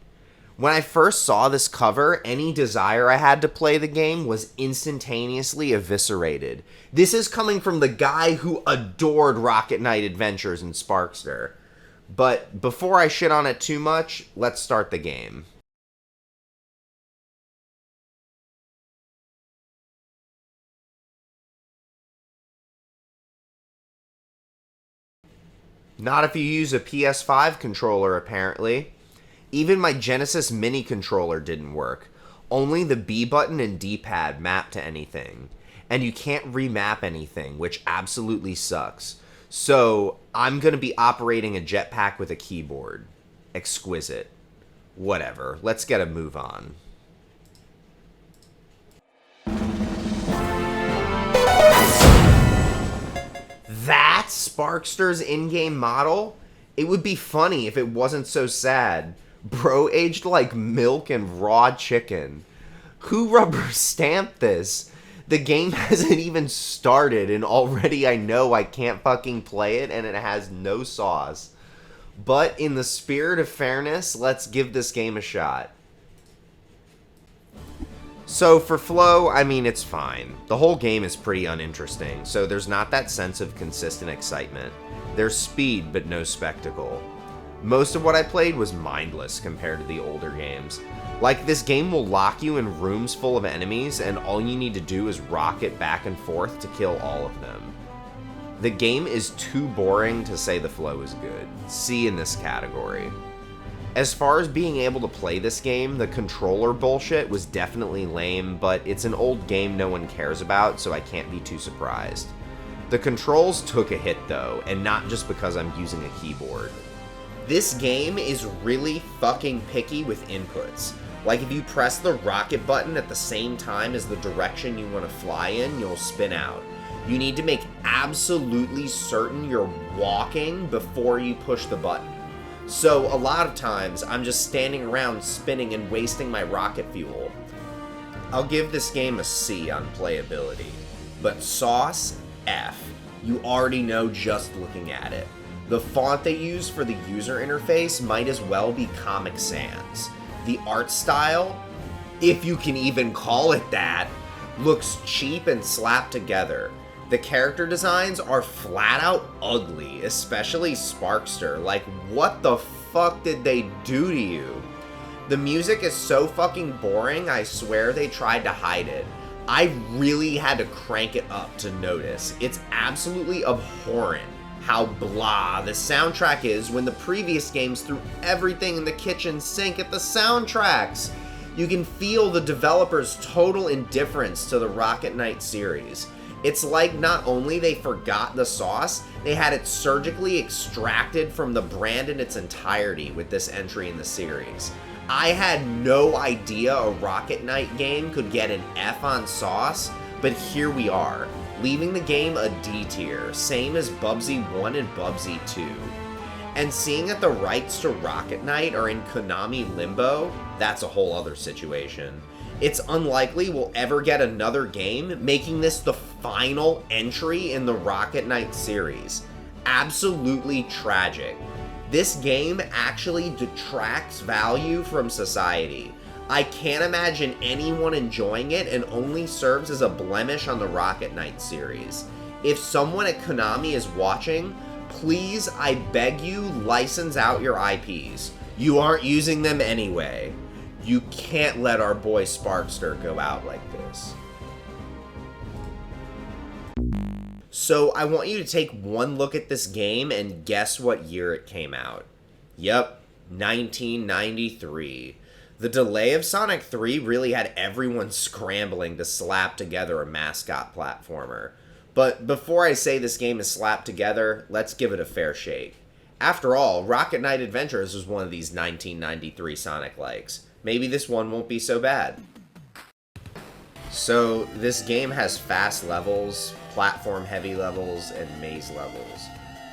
When I first saw this cover, any desire I had to play the game was instantaneously eviscerated. This is coming from the guy who adored Rocket Knight Adventures and Sparkster. But before I shit on it too much, let's start the game. Not if you use a PS5 controller, apparently. Even my Genesis Mini controller didn't work. Only the B button and D-pad map to anything. And you can't remap anything, which absolutely sucks. So, I'm gonna be operating a jetpack with a keyboard. Exquisite. Whatever, let's get a move on. That's Sparkster's in-game model? It would be funny if it wasn't so sad. Bro aged like milk and raw chicken. Who rubber stamped this? The game hasn't even started and already I know I can't fucking play it and it has no sauce. But in the spirit of fairness, let's give this game a shot. So for flow, I mean, it's fine. The whole game is pretty uninteresting, so there's not that sense of consistent excitement. There's speed, but no spectacle. Most of what I played was mindless compared to the older games. Like, this game will lock you in rooms full of enemies, and all you need to do is rocket back and forth to kill all of them. The game is too boring to say the flow is good. C in this category. As far as being able to play this game, the controller bullshit was definitely lame, but it's an old game no one cares about, so I can't be too surprised. The controls took a hit though, and not just because I'm using a keyboard. This game is really fucking picky with inputs. Like if you press the rocket button at the same time as the direction you want to fly in, you'll spin out. You need to make absolutely certain you're walking before you push the button. So a lot of times, I'm just standing around spinning and wasting my rocket fuel. I'll give this game a C on playability, but sauce, F. You already know just looking at it. The font they use for the user interface might as well be Comic Sans. The art style, if you can even call it that, looks cheap and slapped together. The character designs are flat out ugly, especially Sparkster. Like, what the fuck did they do to you? The music is so fucking boring, I swear they tried to hide it. I really had to crank it up to notice. It's absolutely abhorrent how blah the soundtrack is when the previous games threw everything in the kitchen sink at the soundtracks. You can feel the developers' total indifference to the Rocket Knight series. It's like not only they forgot the sauce, they had it surgically extracted from the brand in its entirety with this entry in the series. I had no idea a Rocket Knight game could get an F on sauce, but here we are, leaving the game a D tier, same as Bubsy 1 and Bubsy 2. And seeing that the rights to Rocket Knight are in Konami limbo, that's a whole other situation. It's unlikely we'll ever get another game, making this the final entry in the Rocket Knight series. Absolutely tragic. This game actually detracts value from society. I can't imagine anyone enjoying it and only serves as a blemish on the Rocket Knight series. If someone at Konami is watching, please, I beg you, license out your IPs. You aren't using them anyway. You can't let our boy Sparkster go out like this. So I want you to take one look at this game and guess what year it came out. Yep, 1993. The delay of Sonic 3 really had everyone scrambling to slap together a mascot platformer. But before I say this game is slapped together, let's give it a fair shake. After all, Rocket Knight Adventures was one of these 1993 Sonic likes. Maybe this one won't be so bad. So, this game has fast levels, platform-heavy levels, and maze levels.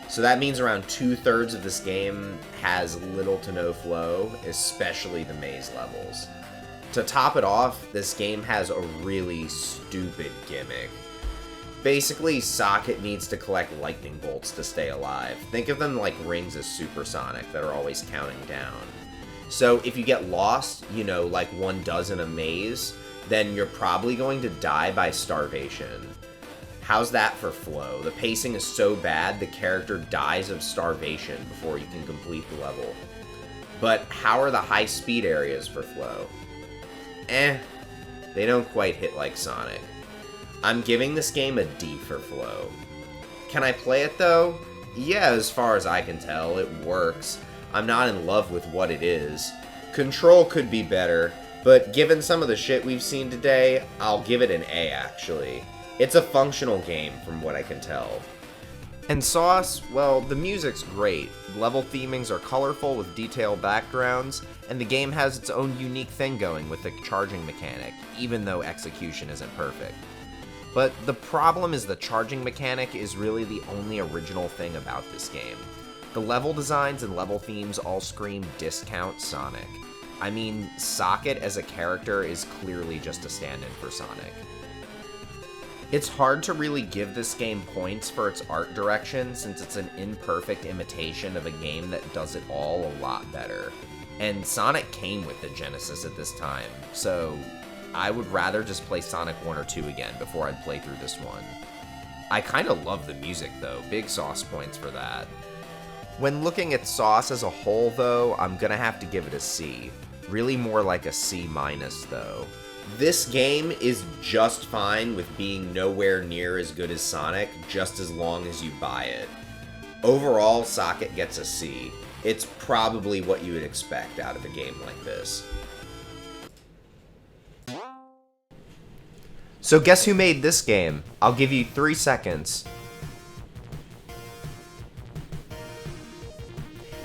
So that means around 2/3 of this game has little to no flow, especially the maze levels. To top it off, this game has a really stupid gimmick. Basically, Socket needs to collect lightning bolts to stay alive. Think of them like rings of Supersonic that are always counting down. So if you get lost, you know, like one does in a maze, then you're probably going to die by starvation. How's that for flow? The pacing is so bad, the character dies of starvation before you can complete the level. But how are the high-speed areas for flow? They don't quite hit like Sonic. I'm giving this game a D for flow. Can I play it though? Yeah, as far as I can tell, it works. I'm not in love with what it is. Control could be better, but given some of the shit we've seen today, I'll give it an A actually. It's a functional game from what I can tell. And sauce, well, the music's great. Level themings are colorful with detailed backgrounds, and the game has its own unique thing going with the charging mechanic, even though execution isn't perfect. But the problem is the charging mechanic is really the only original thing about this game. The level designs and level themes all scream discount Sonic. I mean, Socket as a character is clearly just a stand-in for Sonic. It's hard to really give this game points for its art direction since it's an imperfect imitation of a game that does it all a lot better. And Sonic came with the Genesis at this time, so I would rather just play Sonic 1 or 2 again before I'd play through this one. I kinda love the music though, big sauce points for that. When looking at sauce as a whole though, I'm gonna have to give it a C. Really more like a C- though. This game is just fine with being nowhere near as good as Sonic, just as long as you buy it. Overall, Socket gets a C. It's probably what you would expect out of a game like this. So guess who made this game? I'll give you 3 seconds.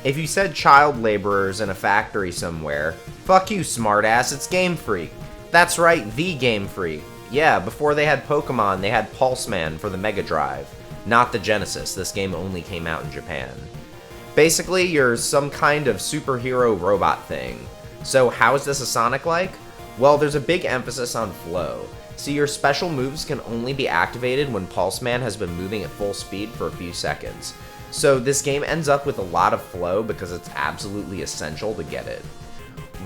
If you said child laborers in a factory somewhere, fuck you, smartass, it's Game Freak. That's right, the Game Freak. Yeah, before they had Pokemon, they had Pulseman for the Mega Drive. Not the Genesis, this game only came out in Japan. Basically, you're some kind of superhero robot thing. So how is this a Sonic-like? Well, there's a big emphasis on flow. So your special moves can only be activated when Pulseman has been moving at full speed for a few seconds. So this game ends up with a lot of flow because it's absolutely essential to get it.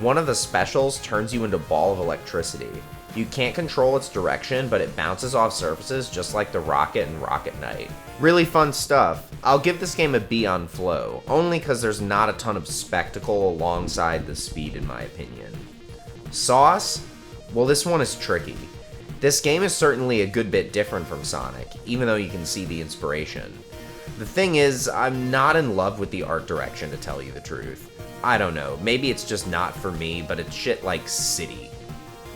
One of the specials turns you into a ball of electricity. You can't control its direction, but it bounces off surfaces just like the Rocket and Rocket Knight. Really fun stuff. I'll give this game a B on flow, only because there's not a ton of spectacle alongside the speed in my opinion. Sauce? Well, this one is tricky. This game is certainly a good bit different from Sonic, even though you can see the inspiration. The thing is, I'm not in love with the art direction to tell you the truth. I don't know, maybe it's just not for me, but it's shit like City.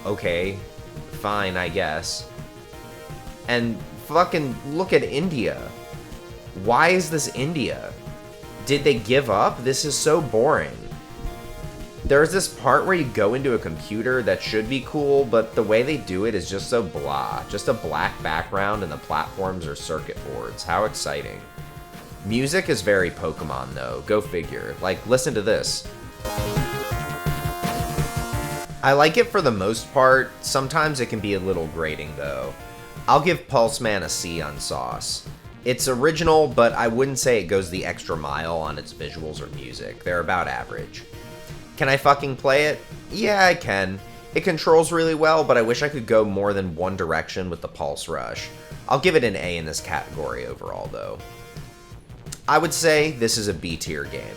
Okay, fine, I guess. And fucking look at India. Why is this India? Did they give up? This is so boring. There's this part where you go into a computer that should be cool, but the way they do it is just so blah. Just a black background and the platforms are circuit boards. How exciting. Music is very Pokemon though, go figure. Like, listen to this. I like it for the most part, sometimes it can be a little grating though. I'll give Pulseman a C on Sauce. It's original, but I wouldn't say it goes the extra mile on its visuals or music. They're about average. Can I fucking play it? Yeah, I can. It controls really well, but I wish I could go more than one direction with the Pulse Rush. I'll give it an A in this category overall though. I would say this is a B tier game.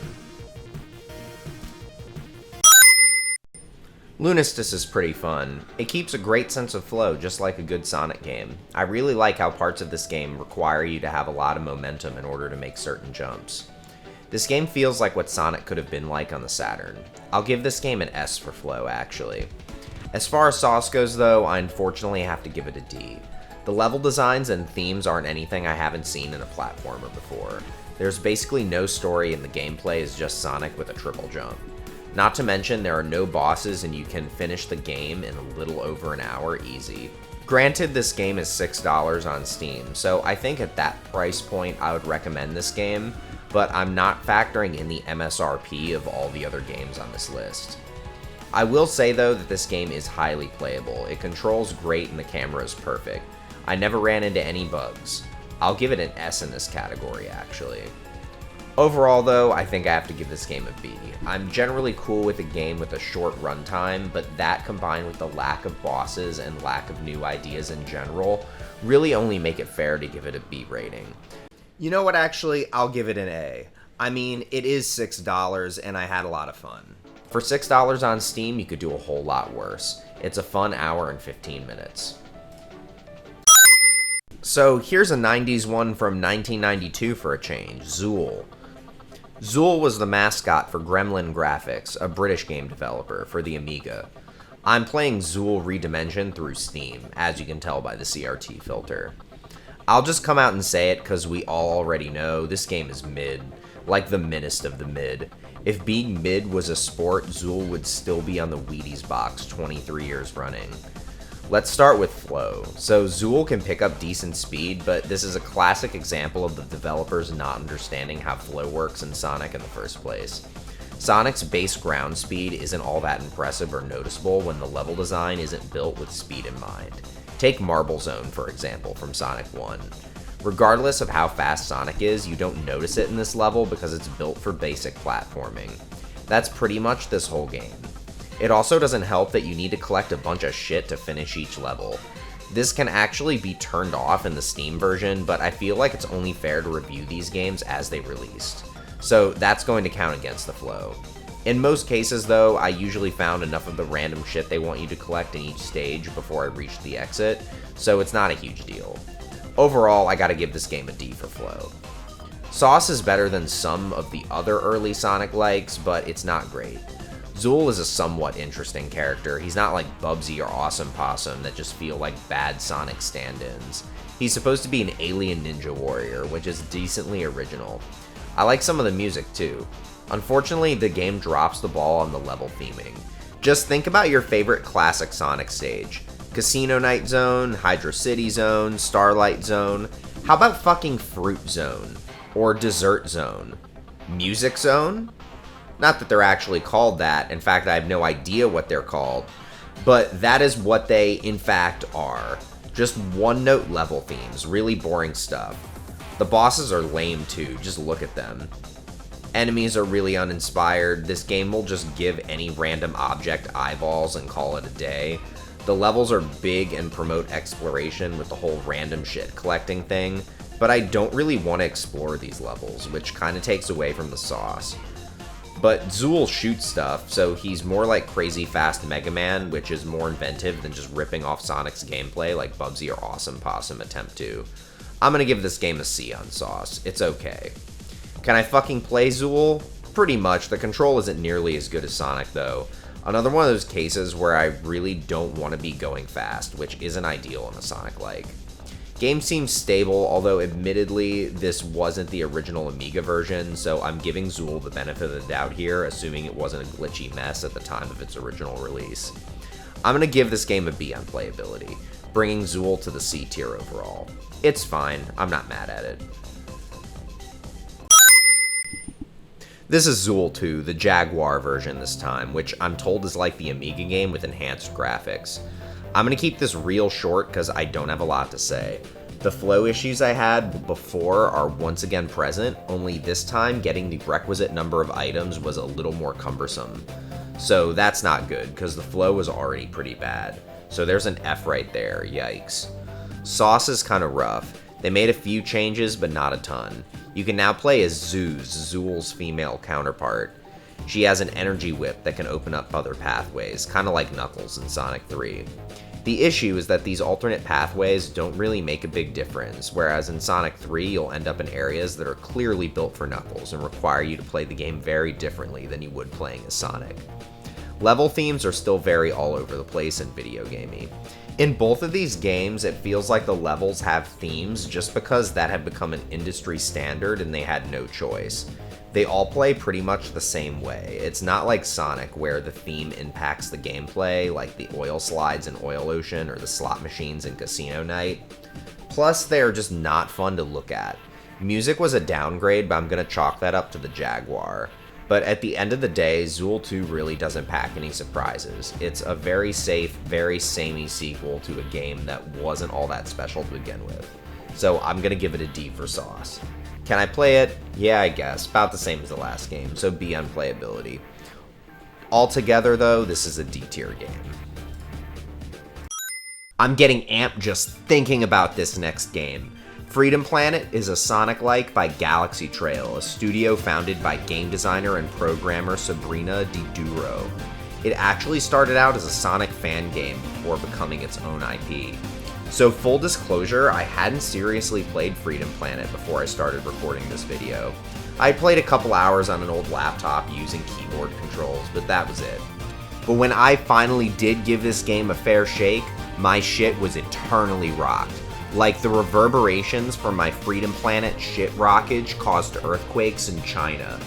Lunistice is pretty fun. It keeps a great sense of flow, just like a good Sonic game. I really like how parts of this game require you to have a lot of momentum in order to make certain jumps. This game feels like what Sonic could have been like on the Saturn. I'll give this game an S for flow, actually. As far as Sauce goes though, I unfortunately have to give it a D. The level designs and themes aren't anything I haven't seen in a platformer before. There's basically no story and the gameplay is just Sonic with a triple jump. Not to mention there are no bosses and you can finish the game in a little over an hour easy. Granted, this game is $6 on Steam, so I think at that price point I would recommend this game, but I'm not factoring in the MSRP of all the other games on this list. I will say though that this game is highly playable. It controls great and the camera is perfect. I never ran into any bugs. I'll give it an S in this category actually. Overall though, I think I have to give this game a B. I'm generally cool with a game with a short runtime, but that combined with the lack of bosses and lack of new ideas in general really only make it fair to give it a B rating. You know what, actually, I'll give it an A. I mean, it is $6 and I had a lot of fun. For $6 on Steam, you could do a whole lot worse. It's a fun hour and 15 minutes. So here's a 90s one from 1992 for a change, Zool. Zool was the mascot for Gremlin Graphics, a British game developer for the Amiga. I'm playing Zool Redimension through Steam, as you can tell by the CRT filter. I'll just come out and say it because we all already know this game is mid, like the middest of the mid. If being mid was a sport, Zool would still be on the Wheaties box 23 years running. Let's start with flow. So Zool can pick up decent speed, but this is a classic example of the developers not understanding how flow works in Sonic in the first place. Sonic's base ground speed isn't all that impressive or noticeable when the level design isn't built with speed in mind. Take Marble Zone, for example, from Sonic 1. Regardless of how fast Sonic is, you don't notice it in this level because it's built for basic platforming. That's pretty much this whole game. It also doesn't help that you need to collect a bunch of shit to finish each level. This can actually be turned off in the Steam version, but I feel like it's only fair to review these games as they released. So that's going to count against the flow. In most cases though, I usually found enough of the random shit they want you to collect in each stage before I reached the exit, so it's not a huge deal. Overall, I gotta give this game a D for flow. Sauce is better than some of the other early Sonic likes, but it's not great. Zool is a somewhat interesting character. He's not like Bubsy or Awesome Possum that just feel like bad Sonic stand-ins. He's supposed to be an alien ninja warrior, which is decently original. I like some of the music too. Unfortunately, the game drops the ball on the level theming. Just think about your favorite classic Sonic stage. Casino Night Zone, Hydro City Zone, Starlight Zone. How about fucking Fruit Zone? Or Dessert Zone? Music Zone? Not that they're actually called that. In fact, I have no idea what they're called. But that is what they, in fact, are. Just one-note level themes. Really boring stuff. The bosses are lame too. Just look at them. Enemies are really uninspired. This game will just give any random object eyeballs and call it a day. The levels are big and promote exploration with the whole random shit collecting thing, but I don't really want to explore these levels, which kind of takes away from the sauce. But Zool shoots stuff, so he's more like Crazy Fast Mega Man, which is more inventive than just ripping off Sonic's gameplay like Bubsy or Awesome Possum attempt to. I'm gonna give this game a C on sauce. It's okay. Can I fucking play Zool? Pretty much. The control isn't nearly as good as Sonic, though. Another one of those cases where I really don't want to be going fast, which isn't ideal in a Sonic-like. Game seems stable, although admittedly, this wasn't the original Amiga version, so I'm giving Zool the benefit of the doubt here, assuming it wasn't a glitchy mess at the time of its original release. I'm gonna give this game a B on playability, bringing Zool to the C tier overall. It's fine, I'm not mad at it. This is Zool 2, the Jaguar version this time, which I'm told is like the Amiga game with enhanced graphics. I'm gonna keep this real short because I don't have a lot to say. The flow issues I had before are once again present, only this time getting the requisite number of items was a little more cumbersome. So that's not good, because the flow was already pretty bad. So there's an F right there, yikes. Sauce is kinda rough. They made a few changes, but not a ton. You can now play as Zool's female counterpart. She has an energy whip that can open up other pathways, kinda like Knuckles in Sonic 3. The issue is that these alternate pathways don't really make a big difference, whereas in Sonic 3 you'll end up in areas that are clearly built for Knuckles and require you to play the game very differently than you would playing as Sonic. Level themes are still very all over the place and video gamey. In both of these games, it feels like the levels have themes just because that had become an industry standard and they had no choice. They all play pretty much the same way. It's not like Sonic, where the theme impacts the gameplay, like the oil slides in Oil Ocean or the slot machines in Casino Night. Plus, they're just not fun to look at. Music was a downgrade, but I'm gonna chalk that up to the Jaguar. But at the end of the day, Zool 2 really doesn't pack any surprises. It's a very safe, very samey sequel to a game that wasn't all that special to begin with. So I'm gonna give it a D for sauce. Can I play it? Yeah, I guess. About the same as the last game, so B on playability. Altogether, though, this is a D tier game. I'm getting amped just thinking about this next game. Freedom Planet is a Sonic-like by Galaxy Trail, a studio founded by game designer and programmer Sabrina Di Duro. It actually started out as a Sonic fan game before becoming its own IP. So full disclosure, I hadn't seriously played Freedom Planet before I started recording this video. I played a couple hours on an old laptop using keyboard controls, but that was it. But when I finally did give this game a fair shake, my shit was eternally rocked. Like the reverberations from my Freedom Planet shit rockage caused earthquakes in China.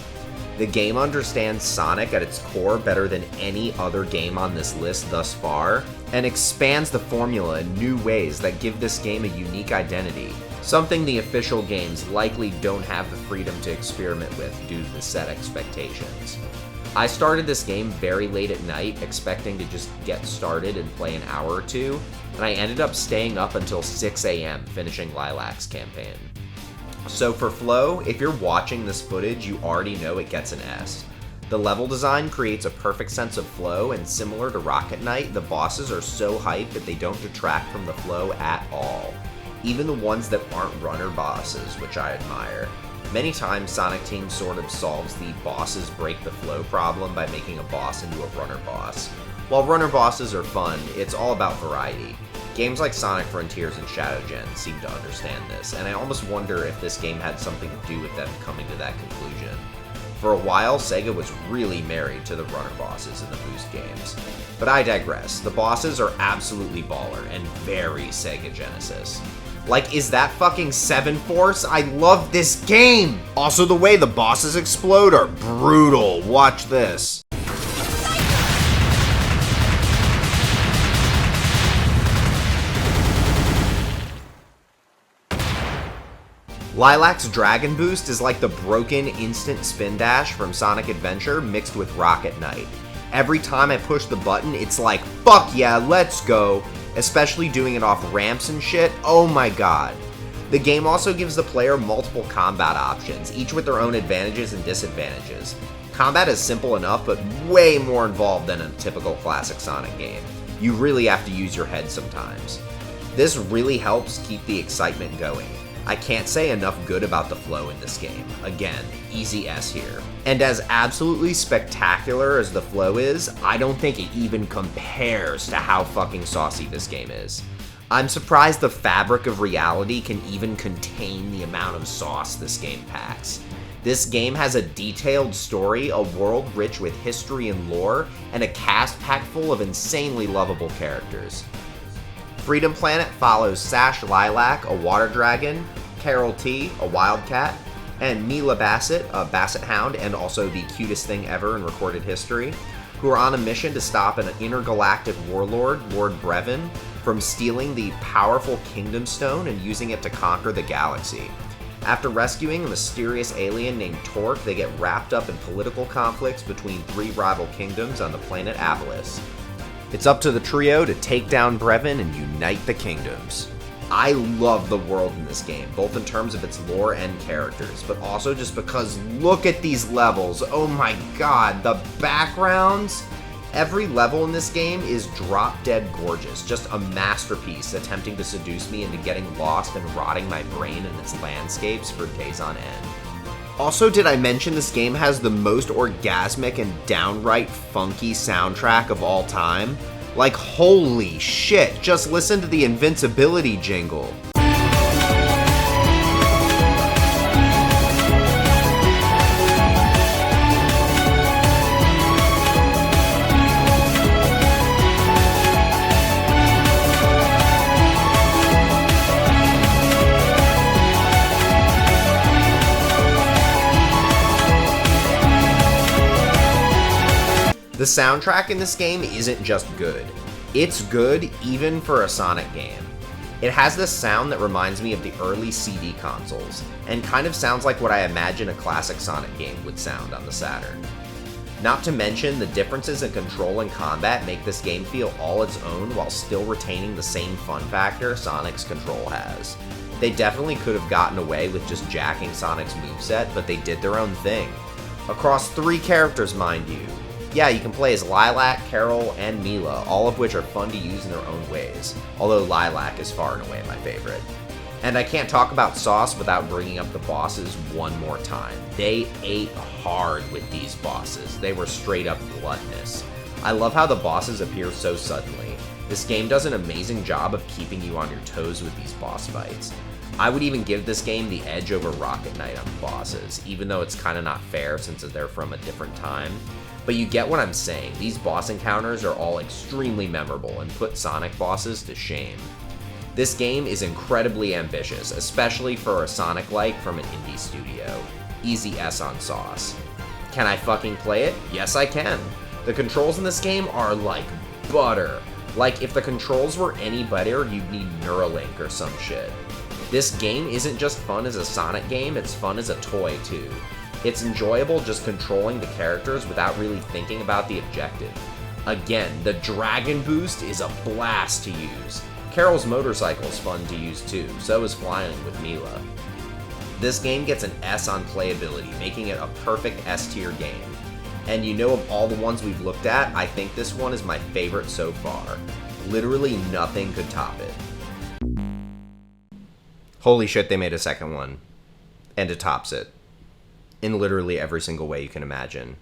The game understands Sonic at its core better than any other game on this list thus far, and expands the formula in new ways that give this game a unique identity, something the official games likely don't have the freedom to experiment with due to the set expectations. I started this game very late at night, expecting to just get started and play an hour or two, and I ended up staying up until 6 a.m. finishing Lilac's campaign. So for flow, if you're watching this footage, you already know it gets an S. The level design creates a perfect sense of flow, and similar to Rocket Knight, the bosses are so hyped that they don't detract from the flow at all. Even the ones that aren't runner bosses, which I admire. Many times, Sonic Team sort of solves the bosses break the flow problem by making a boss into a runner boss. While runner bosses are fun, it's all about variety. Games like Sonic Frontiers and Shadow Gen seem to understand this, and I almost wonder if this game had something to do with them coming to that conclusion. For a while, Sega was really married to the runner bosses in the Boost games. But I digress. The bosses are absolutely baller and very Sega Genesis. Like, is that fucking 7 Force? I love this game! Also, the way the bosses explode are brutal. Watch this. Lilac's Dragon Boost is like the broken instant spin dash from Sonic Adventure mixed with Rocket Knight. Every time I push the button, it's like, fuck yeah, let's go, especially doing it off ramps and shit, oh my god. The game also gives the player multiple combat options, each with their own advantages and disadvantages. Combat is simple enough, but way more involved than a typical classic Sonic game. You really have to use your head sometimes. This really helps keep the excitement going. I can't say enough good about the flow in this game. Again, easy S here. And as absolutely spectacular as the flow is, I don't think it even compares to how fucking saucy this game is. I'm surprised the fabric of reality can even contain the amount of sauce this game packs. This game has a detailed story, a world rich with history and lore, and a cast packed full of insanely lovable characters. Freedom Planet follows Sash Lilac, a water dragon, Carol T, a wildcat, and Mila Bassett, a basset hound and also the cutest thing ever in recorded history, who are on a mission to stop an intergalactic warlord, Lord Brevin, from stealing the powerful Kingdom Stone and using it to conquer the galaxy. After rescuing a mysterious alien named Torque, they get wrapped up in political conflicts between 3 rival kingdoms on the planet Apolis. It's up to the trio to take down Brevin and unite the kingdoms. I love the world in this game, both in terms of its lore and characters, but also just because look at these levels, oh my god, the backgrounds! Every level in this game is drop-dead gorgeous, just a masterpiece attempting to seduce me into getting lost and rotting my brain in its landscapes for days on end. Also, did I mention this game has the most orgasmic and downright funky soundtrack of all time? Like, holy shit, just listen to the Invincibility jingle. The soundtrack in this game isn't just good. It's good even for a Sonic game. It has this sound that reminds me of the early CD consoles, and kind of sounds like what I imagine a classic Sonic game would sound on the Saturn. Not to mention, the differences in control and combat make this game feel all its own while still retaining the same fun factor Sonic's control has. They definitely could have gotten away with just jacking Sonic's moveset, but they did their own thing. Across 3 characters, mind you. Yeah, you can play as Lilac, Carol, and Mila, all of which are fun to use in their own ways, although Lilac is far and away my favorite. And I can't talk about sauce without bringing up the bosses one more time. They ate hard with these bosses. They were straight up gluttonous. I love how the bosses appear so suddenly. This game does an amazing job of keeping you on your toes with these boss fights. I would even give this game the edge over Rocket Knight on the bosses, even though it's kinda not fair since they're from a different time. But you get what I'm saying, these boss encounters are all extremely memorable and put Sonic bosses to shame. This game is incredibly ambitious, especially for a Sonic-like from an indie studio. Easy S on sauce. Can I fucking play it? Yes, I can. The controls in this game are like butter. Like, if the controls were any better, you'd need Neuralink or some shit. This game isn't just fun as a Sonic game, it's fun as a toy too. It's enjoyable just controlling the characters without really thinking about the objective. Again, the Dragon Boost is a blast to use. Carol's motorcycle is fun to use too, so is flying with Mila. This game gets an S on playability, making it a perfect S-tier game. And you know, of all the ones we've looked at, I think this one is my favorite so far. Literally nothing could top it. Holy shit, they made a second one. And it tops it. In literally every single way you can imagine.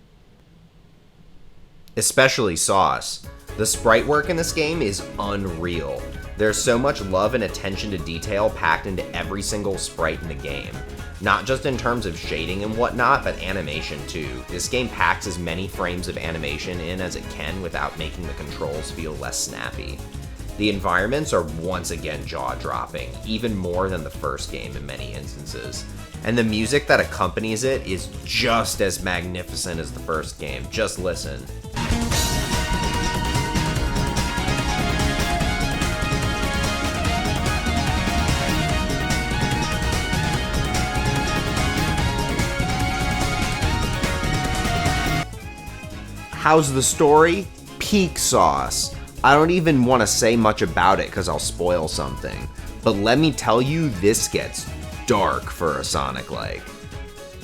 Especially sauce. The sprite work in this game is unreal. There's so much love and attention to detail packed into every single sprite in the game. Not just in terms of shading and whatnot, but animation too. This game packs as many frames of animation in as it can without making the controls feel less snappy. The environments are once again jaw-dropping, even more than the first game in many instances. And the music that accompanies it is just as magnificent as the first game. Just listen. How's the story? Peak sauce. I don't even want to say much about it because I'll spoil something. But let me tell you, this gets dark for a Sonic-like.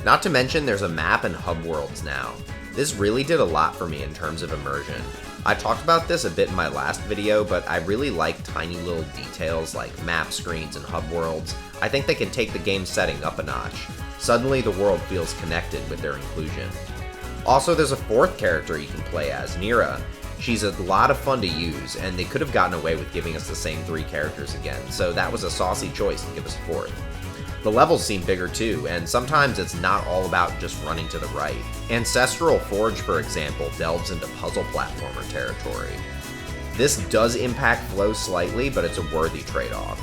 Not to mention there's a map and hub worlds now. This really did a lot for me in terms of immersion. I talked about this a bit in my last video, but I really like tiny little details like map screens and hub worlds. I think they can take the game setting up a notch. Suddenly the world feels connected with their inclusion. Also, there's a fourth character you can play as, Nira. She's a lot of fun to use, and they could have gotten away with giving us the same 3 characters again, so that was a saucy choice to give us a fourth. The levels seem bigger too, and sometimes it's not all about just running to the right. Ancestral Forge, for example, delves into puzzle platformer territory. This does impact flow slightly, but it's a worthy trade-off.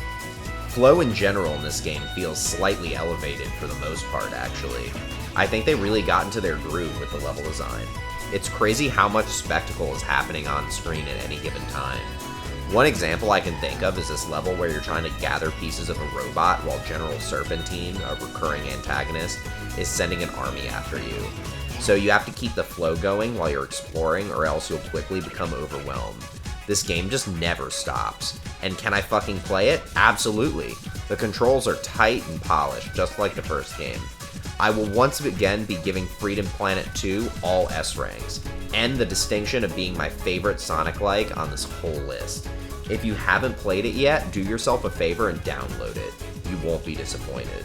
Flow in general in this game feels slightly elevated for the most part, actually. I think they really got into their groove with the level design. It's crazy how much spectacle is happening on screen at any given time. One example I can think of is this level where you're trying to gather pieces of a robot while General Serpentine, a recurring antagonist, is sending an army after you. So you have to keep the flow going while you're exploring, or else you'll quickly become overwhelmed. This game just never stops. And can I fucking play it? Absolutely. The controls are tight and polished, just like the first game. I will once again be giving Freedom Planet 2 all S ranks, and the distinction of being my favorite Sonic-like on this whole list. If you haven't played it yet, do yourself a favor and download it. You won't be disappointed.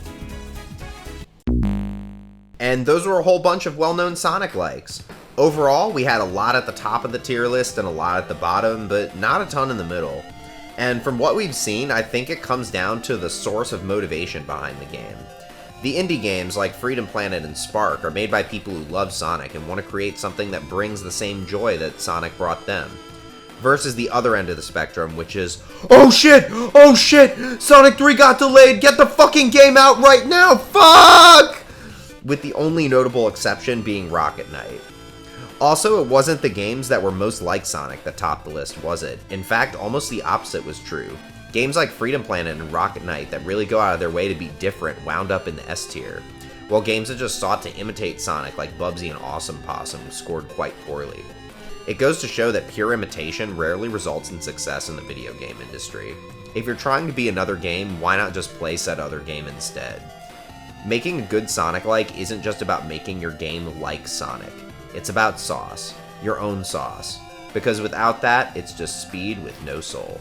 And those were a whole bunch of well-known Sonic-likes. Overall, we had a lot at the top of the tier list and a lot at the bottom, but not a ton in the middle. And from what we've seen, I think it comes down to the source of motivation behind the game. The indie games like Freedom Planet and Spark are made by people who love Sonic and want to create something that brings the same joy that Sonic brought them. Versus the other end of the spectrum, which is, oh shit! Oh shit! Sonic 3 got delayed! Get the fucking game out right now! Fuck! With the only notable exception being Rocket Knight. Also, it wasn't the games that were most like Sonic that topped the list, was it? In fact, almost the opposite was true. Games like Freedom Planet and Rocket Knight that really go out of their way to be different wound up in the S tier, while games that just sought to imitate Sonic like Bubsy and Awesome Possum scored quite poorly. It goes to show that pure imitation rarely results in success in the video game industry. If you're trying to be another game, why not just play said other game instead? Making a good Sonic-like isn't just about making your game like Sonic. It's about sauce. Your own sauce. Because without that, it's just speed with no soul.